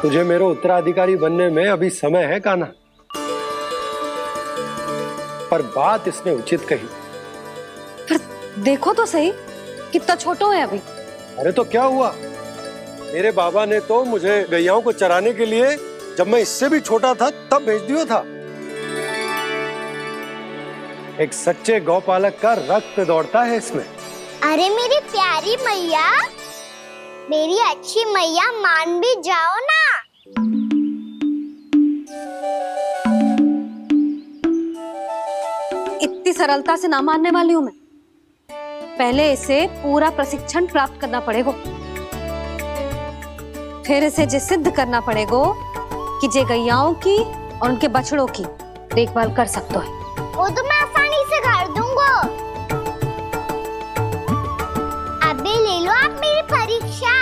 तुझे मेरा उत्तराधिकारी बनने में अभी समय है कान्हा, पर बात इसने उचित कही। पर देखो तो सही कितना छोटो है अभी। अरे तो क्या हुआ, मेरे बाबा ने तो मुझे गैयाओं को चराने के लिए जब मैं इससे भी छोटा था तब भेज दिया था। एक सच्चे गौपालक का रक्त दौड़ता है इसमें। अरे मेरी प्यारी मैया, मेरी अच्छी मैया, मान भी जाओ ना। इतनी सरलता से ना मानने वाली हूँ मैं। पहले इसे पूरा प्रशिक्षण प्राप्त करना पड़ेगा, फिर इसे जे सिद्ध करना पड़ेगा कि जे गैयाओं की और उनके बछड़ों की देखभाल कर सकते है। वो तो मैं आसानी से कर दूंगा। अबे ले लो आप मेरी परीक्षा।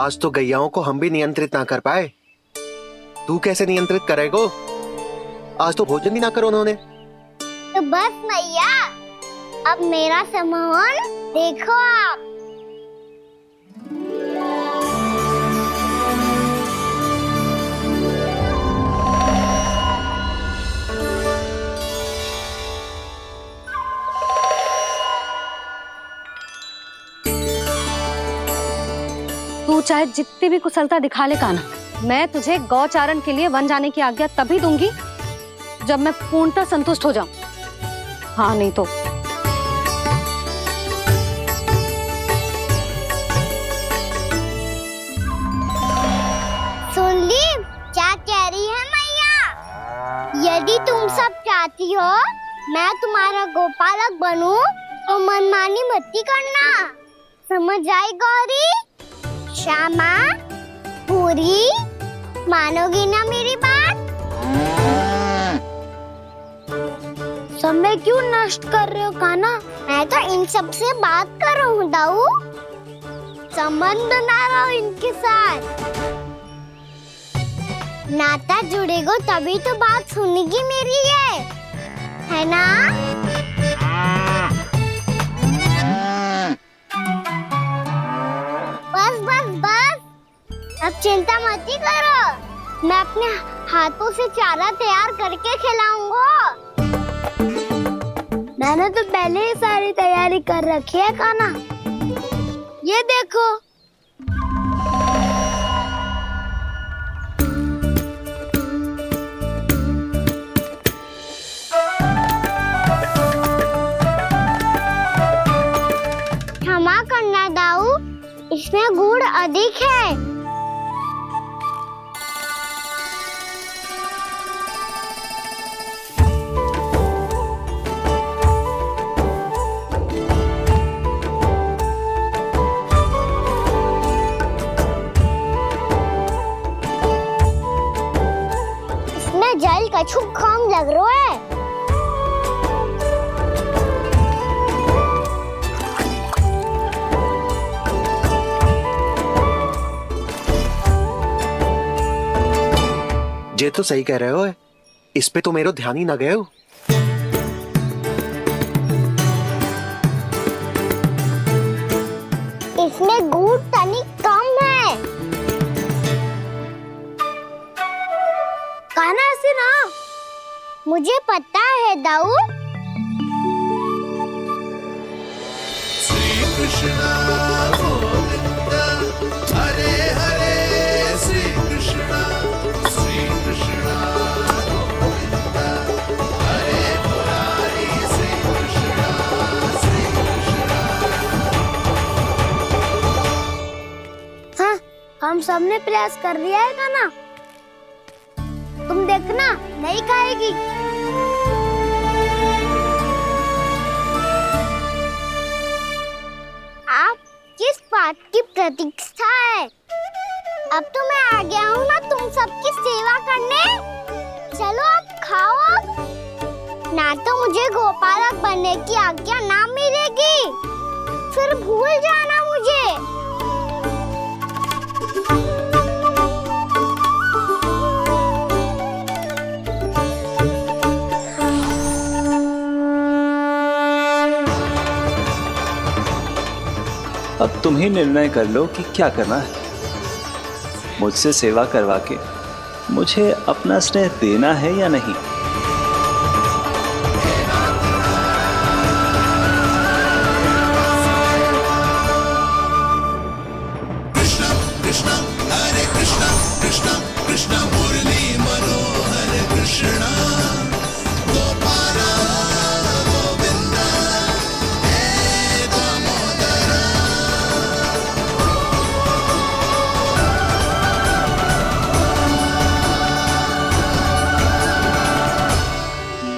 आज तो गैयाओं को हम भी नियंत्रित ना कर पाए, तू कैसे नियंत्रित करेगो? आज तो भोजन भी ना करो उन्होंने। तो बस मैया, अब मेरा सम्मान देखो आप। तू चाहे जितनी भी कुशलता दिखा ले कान्हा, मैं तुझे गौचारण के लिए वन जाने की आज्ञा तभी दूंगी जब मैं पूर्णतः संतुष्ट हो जाऊं। हाँ नहीं तो सुन ली क्या कह रही है मैया? यदि तुम सब चाहती हो मैं तुम्हारा गोपालक बनूं तो मनमानी मत करना, समझ आई गौरी? श्यामा, पूरी, मानोगी ना मेरी बात? समय क्यों नष्ट कर रहे हो कान्हा? मैं तो इन सब से बात कर रहा हूँ दाऊ, संबंध बना रहा हूँ इनके साथ। नाता जुड़ेगा तभी तो बात सुनेगी मेरी है ना? बस बस बस, अब चिंता मत ही करो, मैं अपने हाथों से चारा तैयार करके खिलाऊंगा। मैंने तो पहले ही सारी तैयारी कर रखी है कान्हा, ये देखो। क्षमा करना दाऊ, इसमें गुड़ अधिक है। जल कछु कम लग रहा है। ये तो सही कह रहे हो, इस पे तो मेरो ध्यान ही ना गए हो। इसमें गुड़ तनिक कम है। कहना ऐसे ना। मुझे पता है दाऊ। श्री कृष्ण गोविंद हरे हरे श्री कृष्ण गोविंद हरे मुरारी श्री कृष्ण हाँ, हम सबने प्रयास कर लिया है का ना? तुम देखना नहीं खाएगी। आप किस बात की प्रतीक्षा है? अब तो मैं आ गया हूँ ना तुम सबकी सेवा करने। चलो अब खाओ अब। ना तो मुझे गोपालक बनने की आज्ञा ना मिलेगी, फिर भूल जाना मुझे। अब तुम ही निर्णय कर लो कि क्या करना है। मुझसे सेवा करवा के मुझे अपना स्नेह देना है या नहीं। कृष्ण कृष्ण हरे कृष्ण कृष्ण कृष्ण मुरली मनोहर कृष्ण गोपाल गोविंद हे दामोदर।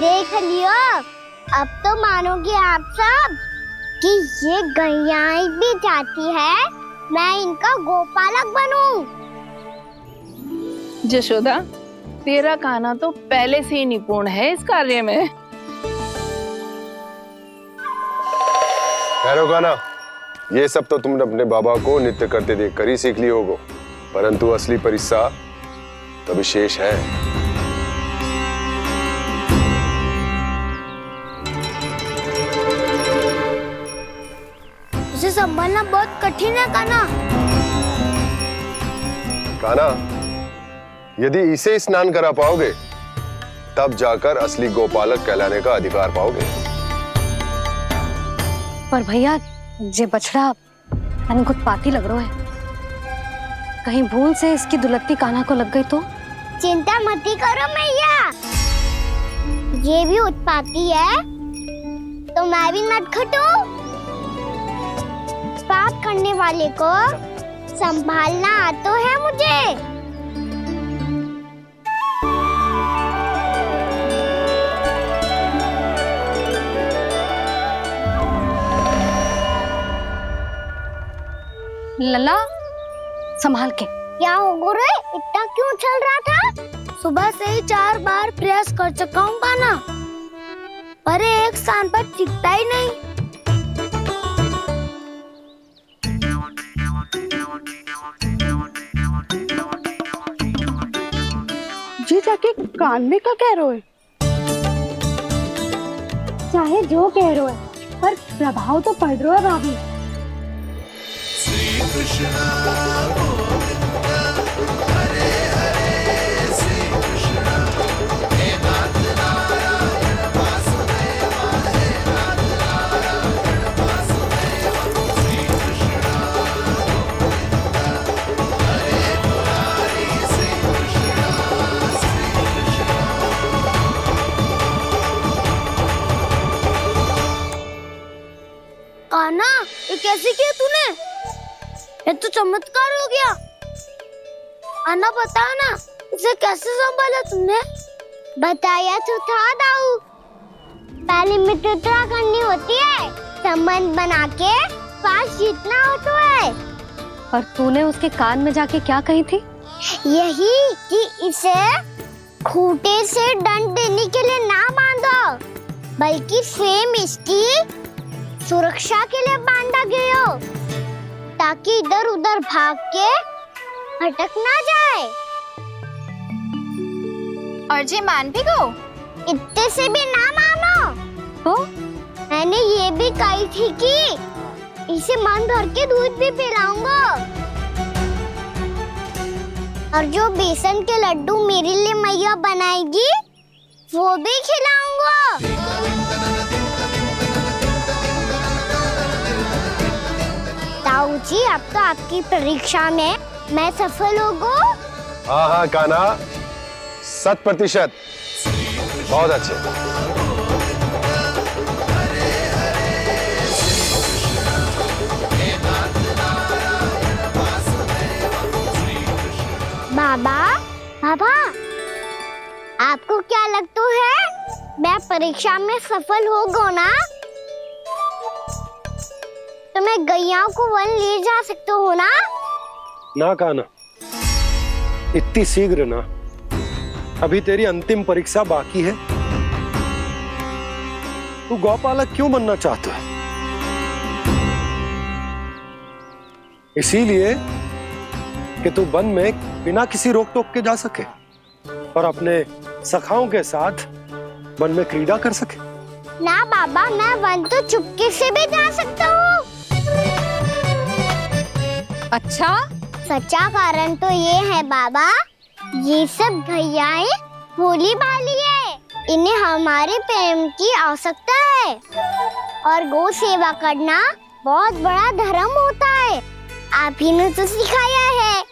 देख लियो, अब तो मानोगे आप सब कि ये गैयाएं भी चाहती है मैं इनका गोपालक बनूं। जशोदा, तेरा कान्हा तो पहले से ही निपुण है इस कार्य में। ठहरो कान्हा, ये सब तो तुमने अपने बाबा को नृत्य करते देख कर ही सीख ली होगो, परंतु असली परिस्सा तो विशेष है। उसे संभालना बहुत कठिन है कान्हा। कान्हा, यदि इसे स्नान करा पाओगे तब जाकर असली गोपालक कहलाने का अधिकार पाओगे। पर भैया ये बछड़ा मैंने उत्पाती लग रहा है, कहीं भूल से इसकी दुलत्ती कान्हा को लग गई तो? चिंता मत करो मैया, ये भी उत्पाती है तो मैं भी नटखट हूँ। पाप करने वाले को संभालना आता है मुझे। लला संभाल के। क्या हो गुरु, इतना क्यों चल रहा था? सुबह से ही 4 बार प्रयास कर चुका हूँ कान्हा, पर एक स्थान पर टिकता ही नहीं। जी जाके कान में का कह रहे? चाहे जो कह रहे है, पर प्रभाव तो पड़ रहा है भाभी। श्री कृष्ण गोविंद हरे हरे श्री कृष्ण हे नाथ नारायण वासुदेव हे नाथ नारायण वासुदेव। श्री कृष्ण गोविंद हरे मुरारी श्री कृष्ण कान्हा, ये कैसे किया तूने? ये तो चमत्कार हो गया। अन्ना बताओ ना, इसे कैसे संभाला तुमने? बताया तो था दाऊ। पहले मित्रता करनी होती है, संबंध बना के पास जीतना होता है। और तूने उसके कान में जाके क्या कही थी? यही कि इसे खूंटे से दंड देने के लिए ना बांधो, बल्कि स्वयं इसकी सुरक्षा के लिए बांधा गया हो, ताकि इधर उधर भाग के भटक ना जाए। और जी मान भी गो? इतने से भी ना मानो तो मैंने ये भी कही थी कि इसे मन भर के दूध भी पिलाऊंगा, और जो बेसन के लड्डू मेरे लिए मैया बनाएगी वो भी खिलाऊंगा। ताऊ जी, अब तो आपकी परीक्षा में मैं सफल होगा। हाँ हाँ कान्हा, 100%। बहुत अच्छे। बाबा, बाबा, आपको क्या लगता है मैं परीक्षा में सफल होगा ना? तो मैं गैया को वन ले जा सकता हूँ ना? ना कान्हा, इतनी शीघ्र ना। अभी तेरी अंतिम परीक्षा बाकी है। तू गौपालक क्यों बनना चाहता है? इसीलिए कि तू वन में बिना किसी रोक टोक के जा सके और अपने सखाओं के साथ वन में क्रीड़ा कर सके। ना बाबा, मैं वन तो चुपके से भी जा सकता हूँ। अच्छा? सच्चा कारण तो ये है बाबा, ये सब गैयाएं भोली भाली है, इन्हें हमारे प्रेम की आवश्यकता है, और गौ सेवा करना बहुत बड़ा धर्म होता है। आप ही ने तो सिखाया है,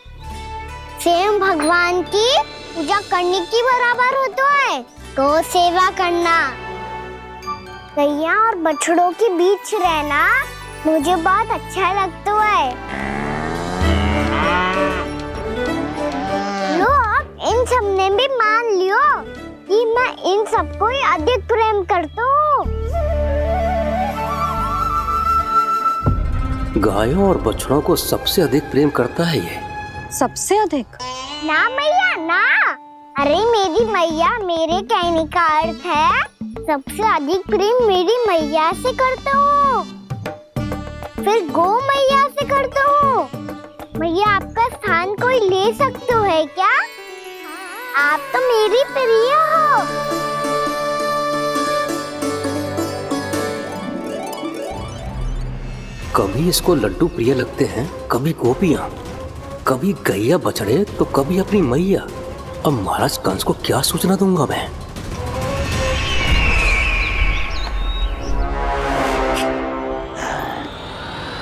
स्वयं भगवान की पूजा करने की बराबर होता है गौ सेवा करना। गैया और बछड़ों के बीच रहना मुझे बहुत अच्छा लगता है। लो, इन सब ने भी मान लियो कि मैं इन सबको ही अधिक प्रेम करता हूँ। गायों और बछड़ों को सबसे अधिक प्रेम करता है ये। सबसे अधिक? ना मैया ना, अरे मेरी मैया, मेरे कहने का अर्थ है सबसे अधिक प्रेम मेरी मैया से करता हूँ, फिर गौ मैया से करता हूँ। मैया, आपका स्थान कोई ले सकते है क्या? आप तो मेरी प्रिय हो। कभी इसको लड्डू प्रिय लगते हैं, कभी गोपियां, कभी गैया बछड़े, तो कभी अपनी मैया। अब महाराज कंस को क्या सूचना दूंगा मैं?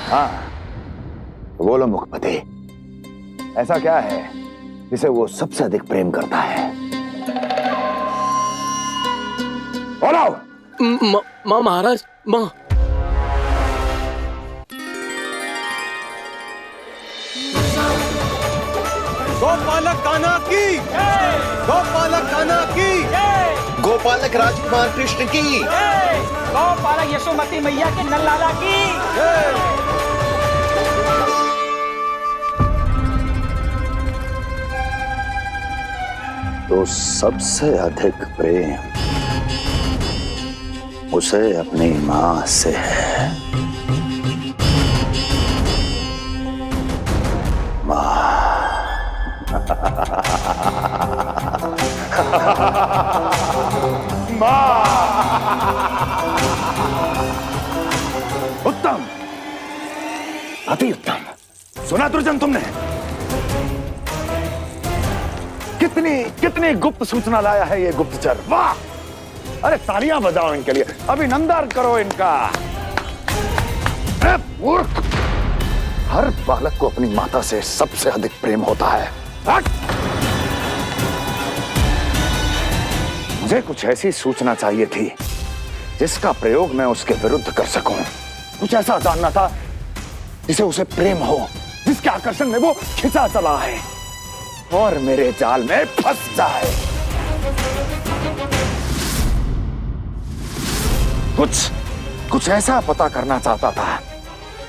हाँ, बोलो मुखपति, ऐसा क्या है जिसे वो सबसे अधिक प्रेम करता है? बोलो। माँ महाराज, माँ। गोपालक कान्हा की, गोपालक कान्हा की, गोपालक राजकुमार कृष्ण की, गौपालक यशोमती मैया के नल्लाला की। तो सबसे अधिक प्रेम उसे अपनी माँ से है। माँ। उत्तम, अति उत्तम। सुना दुर्जन तुमने? कितनी कितनी गुप्त सूचना लाया है ये गुप्तचर। वाह! अरे तालियां बजाओ इनके लिए, अभिनंदन करो इनका। मूर्ख, हर बालक को अपनी माता से सबसे अधिक प्रेम होता है। मुझे कुछ ऐसी सूचना चाहिए थी जिसका प्रयोग मैं उसके विरुद्ध कर सकूं। कुछ ऐसा जानना था जिसे उसे प्रेम हो, जिसके आकर्षण में वो खिंचा चला है और मेरे जाल में फंस जाए। कुछ ऐसा पता करना चाहता था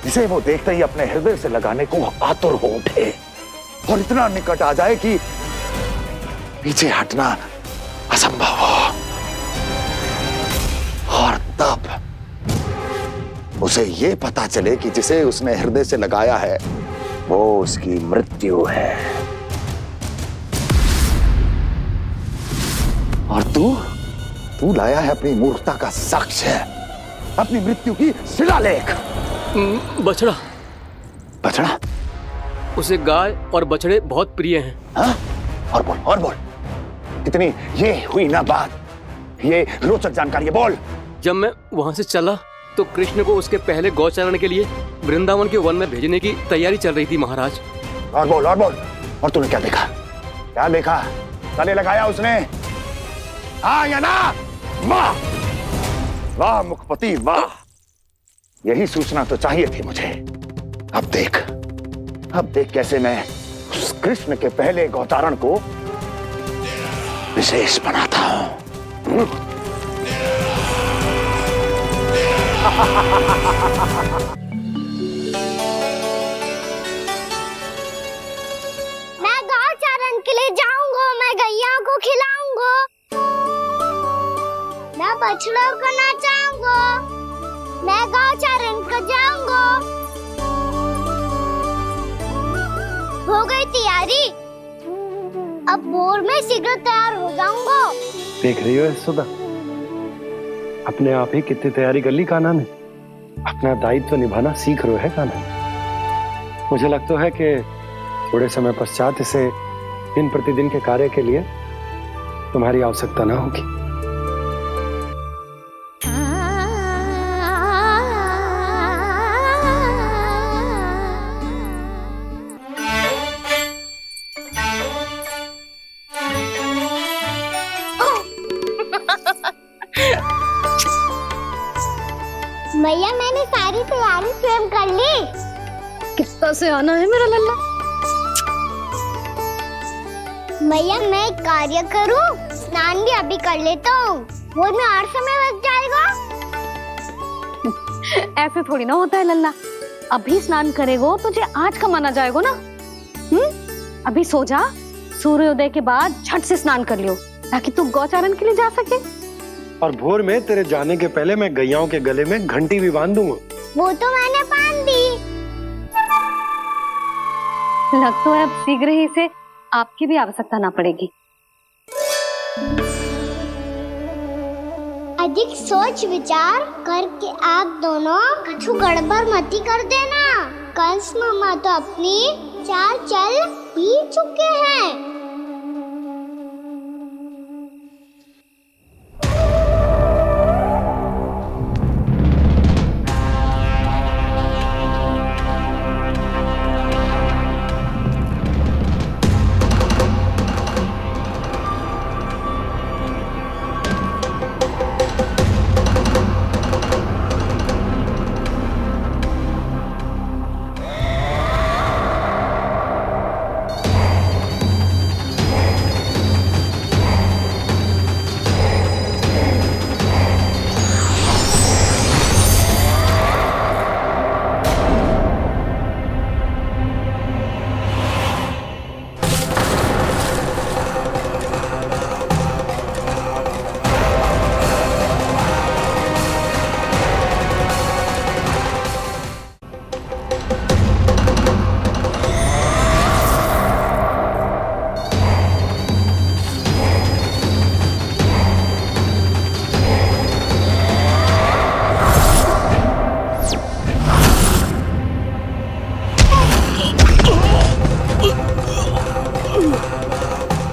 जिसे वो देखते ही अपने हृदय से लगाने को आतुर हो उठे और इतना निकट आ जाए कि पीछे हटना असंभव हो। और तब उसे ये पता चले कि जिसे उसने हृदय से लगाया है वो उसकी मृत्यु है। और तू लाया है अपनी मूर्खता का साक्ष्य, अपनी मृत्यु की शिलालेख। बछड़ा। बछड़ा? उसे गाय और बछड़े बहुत प्रिय हैं। हाँ? और बोल कितनी ये हुई ना बात, ये रोचक जानकारी बोल। जब मैं वहां से चला तो कृष्ण को उसके पहले गौचारण के लिए वृंदावन के वन में भेजने की तैयारी चल रही थी महाराज। और बोल और तूने क्या देखा? गले लगाया उसने? हाँ या ना? वाह वाह मुखपति वाह, यही सूचना तो चाहिए थी मुझे। अब देख कैसे मैं उस कृष्ण के पहले गौतारण को विशेष बनाता हूं। मैं गौचारण के लिए जाऊंगा, मैं गैया को खिलाऊंगा, मैं बछड़ों को नचाऊंगा, मैं गौचारण को जाऊंगा। हो गई तैयारी, अब भोर में शीघ्र तैयार हो जाऊंगा। देख रही हो यशोदा, अपने आप ही कितनी तैयारी कर ली कान्हा ने। अपना दायित्व निभाना सीख रहे है कान्हा। मुझे लगता है कि थोड़े समय पश्चात इसे दिन प्रतिदिन के कार्य के लिए तुम्हारी आवश्यकता ना होगी। भैया मैंने सारी तैयारी स्वयं कर ली। कितना से आना है मेरा लल्ला? भैया मैं एक कार्य करूं, स्नान भी अभी कर लेता हूँ, वो में और समय लग जाएगा। ऐसे थोड़ी ना होता है लल्ला, अभी स्नान करेगो तुझे आज का माना जाएगा ना। अभी सो जा, सूर्योदय के बाद झट से स्नान कर लियो ताकि तू गौचारण के लिए जा सके। और भोर में तेरे जाने के पहले मैं गैयाओं के गले में घंटी भी बांध दूंगा। वो तो मैंने बांध दी। लग तो है अब शीघ्र ही से आपकी भी आवश्यकता ना पड़ेगी। अधिक सोच विचार करके आप दोनों कछु गड़बड़ मती कर देना। कंस मामा तो अपनी चाल चल पी चुके हैं।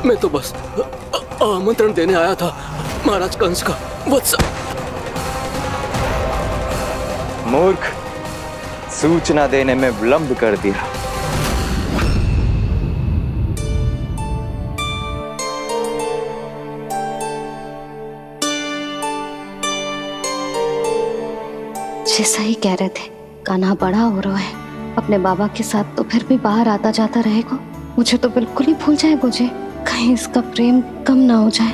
मैं तो बस आमंत्रण देने आया था महाराज कंस का। वत्स मूर्ख, सूचना देने में विलंब कर दिया। जैसा ही कह रहे थे, कान्हा बड़ा हो रहा है, अपने बाबा के साथ तो फिर भी बाहर आता जाता रहेगा। मुझे तो बिल्कुल ही भूल जाए, मुझे कहीं इसका प्रेम कम ना हो जाए।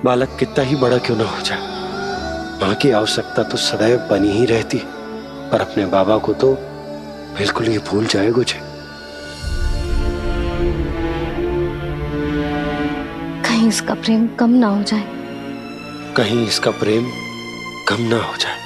बालक कितना ही बड़ा क्यों ना हो जाए, माँ की आवश्यकता तो सदैव बनी ही रहती, पर अपने बाबा को तो बिल्कुल ही भूल जाए मुझे। इसका प्रेम कम ना हो जाए। कहीं इसका प्रेम कम ना हो जाए।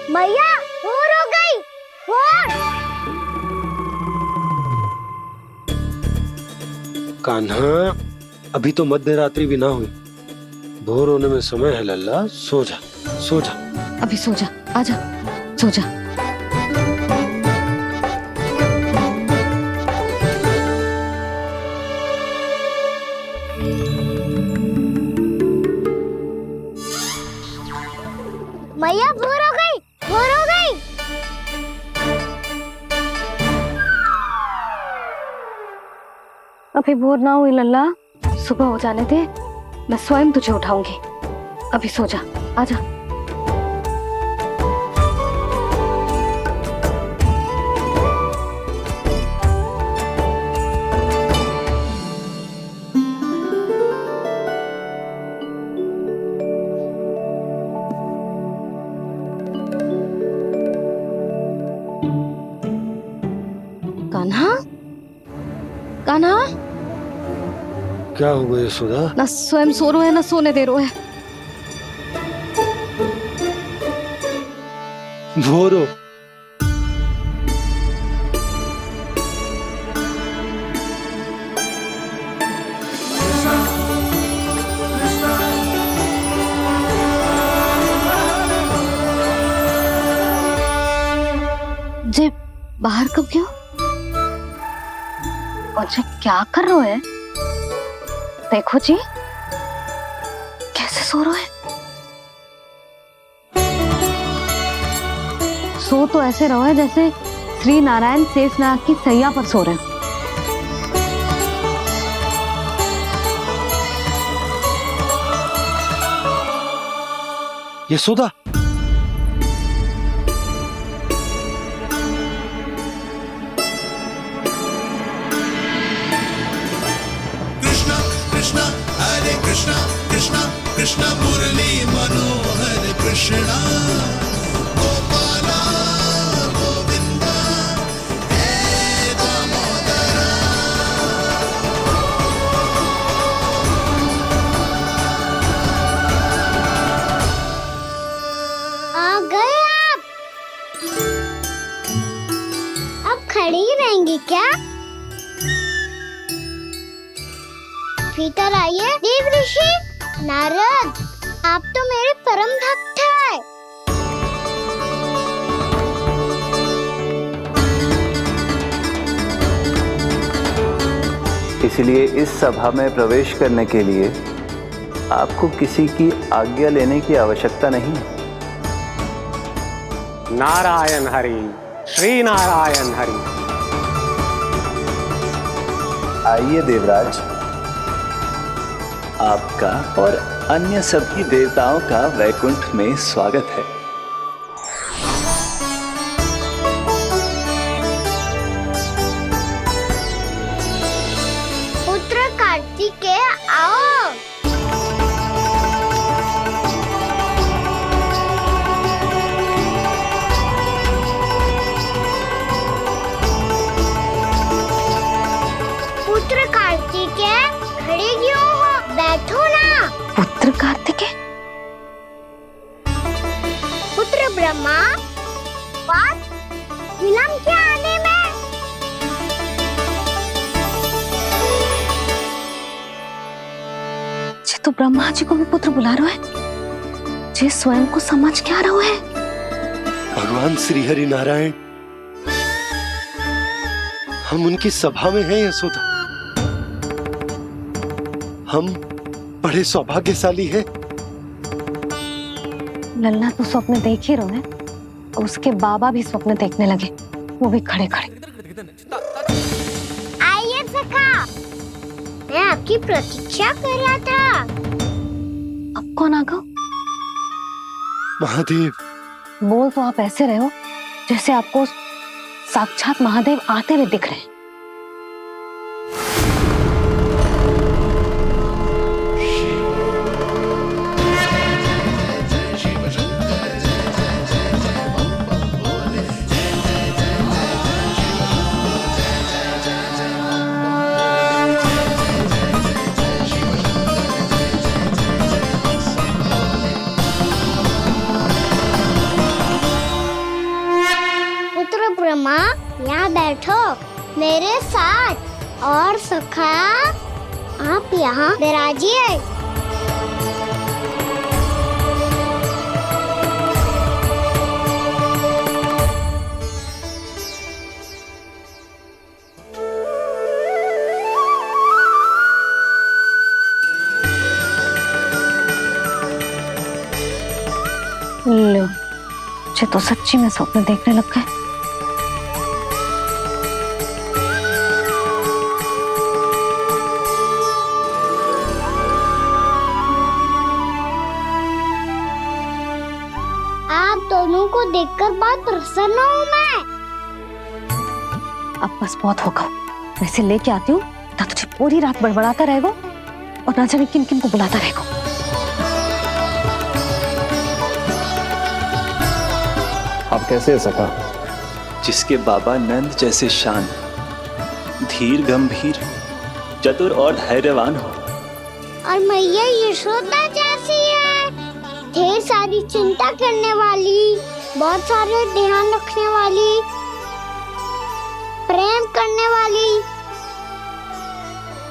भैया भोर हो गई। भोर। कान्हा, अभी तो मध्य रात्रि भी ना हुई। भोर होने में समय है लल्ला, सो जा सो जा। अभी सो जा, आजा सो जा। भैया भोर हो गई। भोर हो गई। अभी भोर ना हुई लल्ला, सुबह हो जाने दे, मैं स्वयं तुझे उठाऊंगी। अभी सो जा, आजा। कान्हा, कान्हा, क्या हो गया सुधा? ना स्वयं सो रो है ना सोने दे रो है। भोरो, जे बाहर कब गयो? और जे क्या कर रहे है? देखो जी, कैसे सो रहे है। सो तो ऐसे रहो है जैसे श्री नारायण शेषनाग की सैया पर सो रहे हैं। यशोदा, कृष्णा कृष्णा हरे कृष्णा कृष्णा कृष्णा मुरली मनोहर कृष्णा गोपाला गोविंदा हे दामोदरा। आ गए आप। अब खड़ी रहेंगी क्या? भीतर आइए। देव ऋषि नारद, आप तो मेरे परम भक्त हैं। इसलिए इस सभा में प्रवेश करने के लिए आपको किसी की आज्ञा लेने की आवश्यकता नहीं। नारायण हरि, श्री नारायण हरि। आइए देवराज, आपका और अन्य सभी देवताओं का वैकुंठ में स्वागत है। पुत्र कार्तिकेय आओ। पुत्र कार्तिकेय खड़े क्यों हो? बैठो ना। पुत्र कार्तिकेय? पुत्र ब्रह्मा, बात विलंब क्या आने में? जे तो ब्रह्मा जी को भी पुत्र बुला रहे है, जे स्वयं को समझ क्या रहे है। भगवान श्री हरि नारायण, हम उनकी सभा में हैं यशोदा। हम बड़े सौभाग्यशाली हैं। लल्ला तो स्वप्न देख ही रहे हैं, और उसके बाबा भी स्वप्न देखने लगे, वो भी खड़े खड़े। आइए सखा, मैं आपकी प्रतीक्षा कर रहा था। अब कौन आ गया? महादेव। बोल तो आप ऐसे रहे हो जैसे आपको साक्षात महादेव आते हुए दिख रहे हैं। पुत्र ब्रह्मा, यहाँ बैठो मेरे साथ। और सखा, आप यहाँ विराजिए। लो, मुझे तो सच्ची में स्वप्न देखने लग गए। आप दोनों को देखकर बहुत प्रसन्न हूँ मैं। अब बस बहुत होगा। वैसे लेके आती हूँ तो तुझे पूरी रात बड़बड़ाता रहेगा और ना जाने किन किन को बुलाता रहेगा। आप कैसे है सखा? जिसके बाबा नंद जैसे शान, धीर गंभीर, चतुर और धैर्यवान हो। और मैया यशोदा जैसी है, ढेर सारी चिंता करने वाली, बहुत सारे ध्यान रखने वाली, प्रेम करने वाली।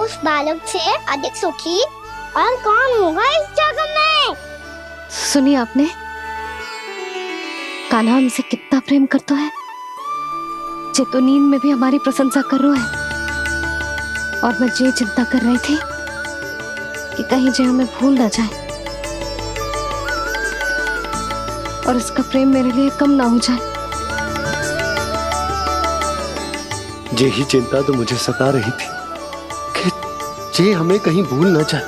उस बालक से अधिक सुखी और कौन होगा इस जग में? सुनिए आपने, कान्हा हमसे कितना प्रेम करता है। जे तो नींद में भी हमारी प्रशंसा कर रहा है। और मैं ये चिंता कर रही थी कि कहीं जे हमें भूल ना जाए और इसका प्रेम मेरे लिए कम ना हो जाए। यही चिंता तो मुझे सता रही थी कि जे हमें कहीं भूल ना जाए,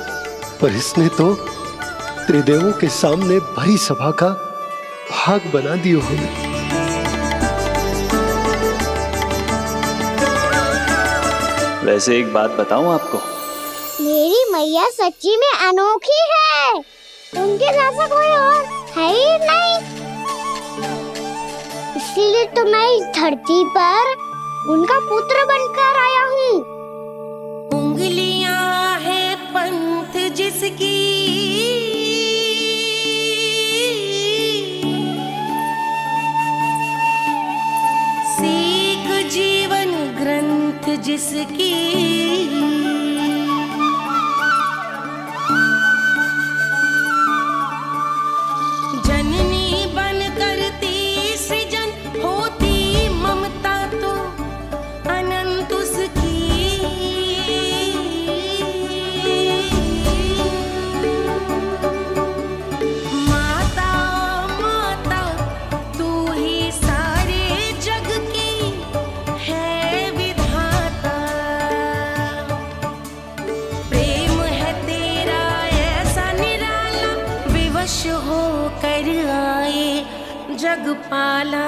पर इसने तो त्रिदेवों के सामने भरी सभा का भाग बना दियो हमें। वैसे एक बात बताऊं आपको, मेरी मैया सच्ची में अनोखी है। उनके जैसा कोई और है ही नहीं। इसीलिए तो मैं इस धरती पर उनका पुत्र बनकर आया हूँ। उंगलियां है पंथ जिसकी, सीख जीवन ग्रंथ जिसकी, जननी बन करती सृजन होती ममता तो अनंत उसकी। माता माता तू ही सारे जग की है विधाता। प्रेम है तेरा ऐसा निराला, विवश हो कर आए जग पाला।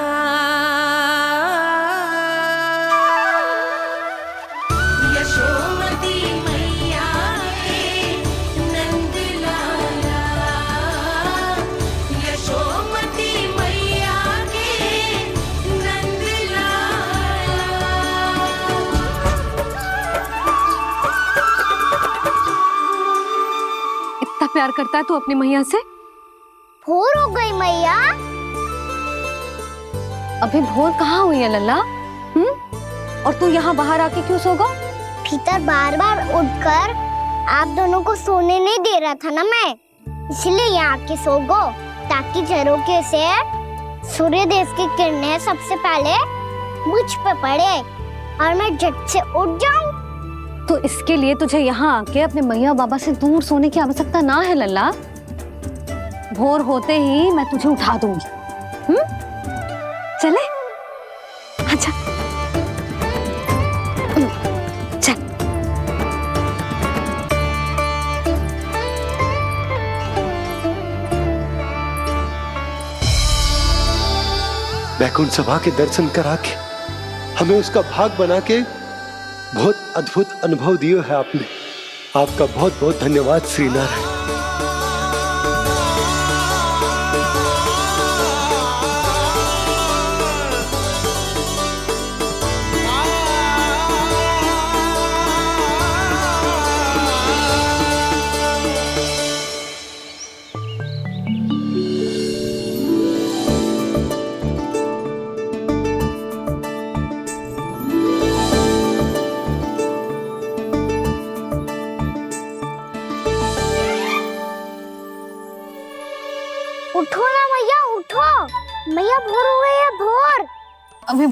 यशोमती मैया के नंद लाला, यशोमती मैया के नंद लाला। इतना प्यार करता है तू अपनी मैया से? भोर हो गई मैया। अभी भोर कहाँ हुई है लल्ला? और तू यहाँ बाहर आके क्यों सो गया? भीतर बार बार उठकर आप दोनों को सोने नहीं दे रहा था ना मैं, इसलिए यहाँ आके सो गो, ताकि झरोखे से सूर्य देव की किरणें सबसे पहले मुझ पे पड़े और मैं झट से उठ जाऊं। तो इसके लिए तुझे यहाँ आके अपने मैया बाबा से दूर सोने की आवश्यकता ना है लल्ला। भोर होते ही मैं तुझे उठा दूंगी। चले? अच्छा चल। वैकुंठ सभा के दर्शन करा के हमें उसका भाग बना के बहुत अद्भुत अनुभव दिए है आपने। आपका बहुत बहुत धन्यवाद श्री नारायण। उठो ना भैया, उठो। मैया भोर हो गई है, भोर। अभी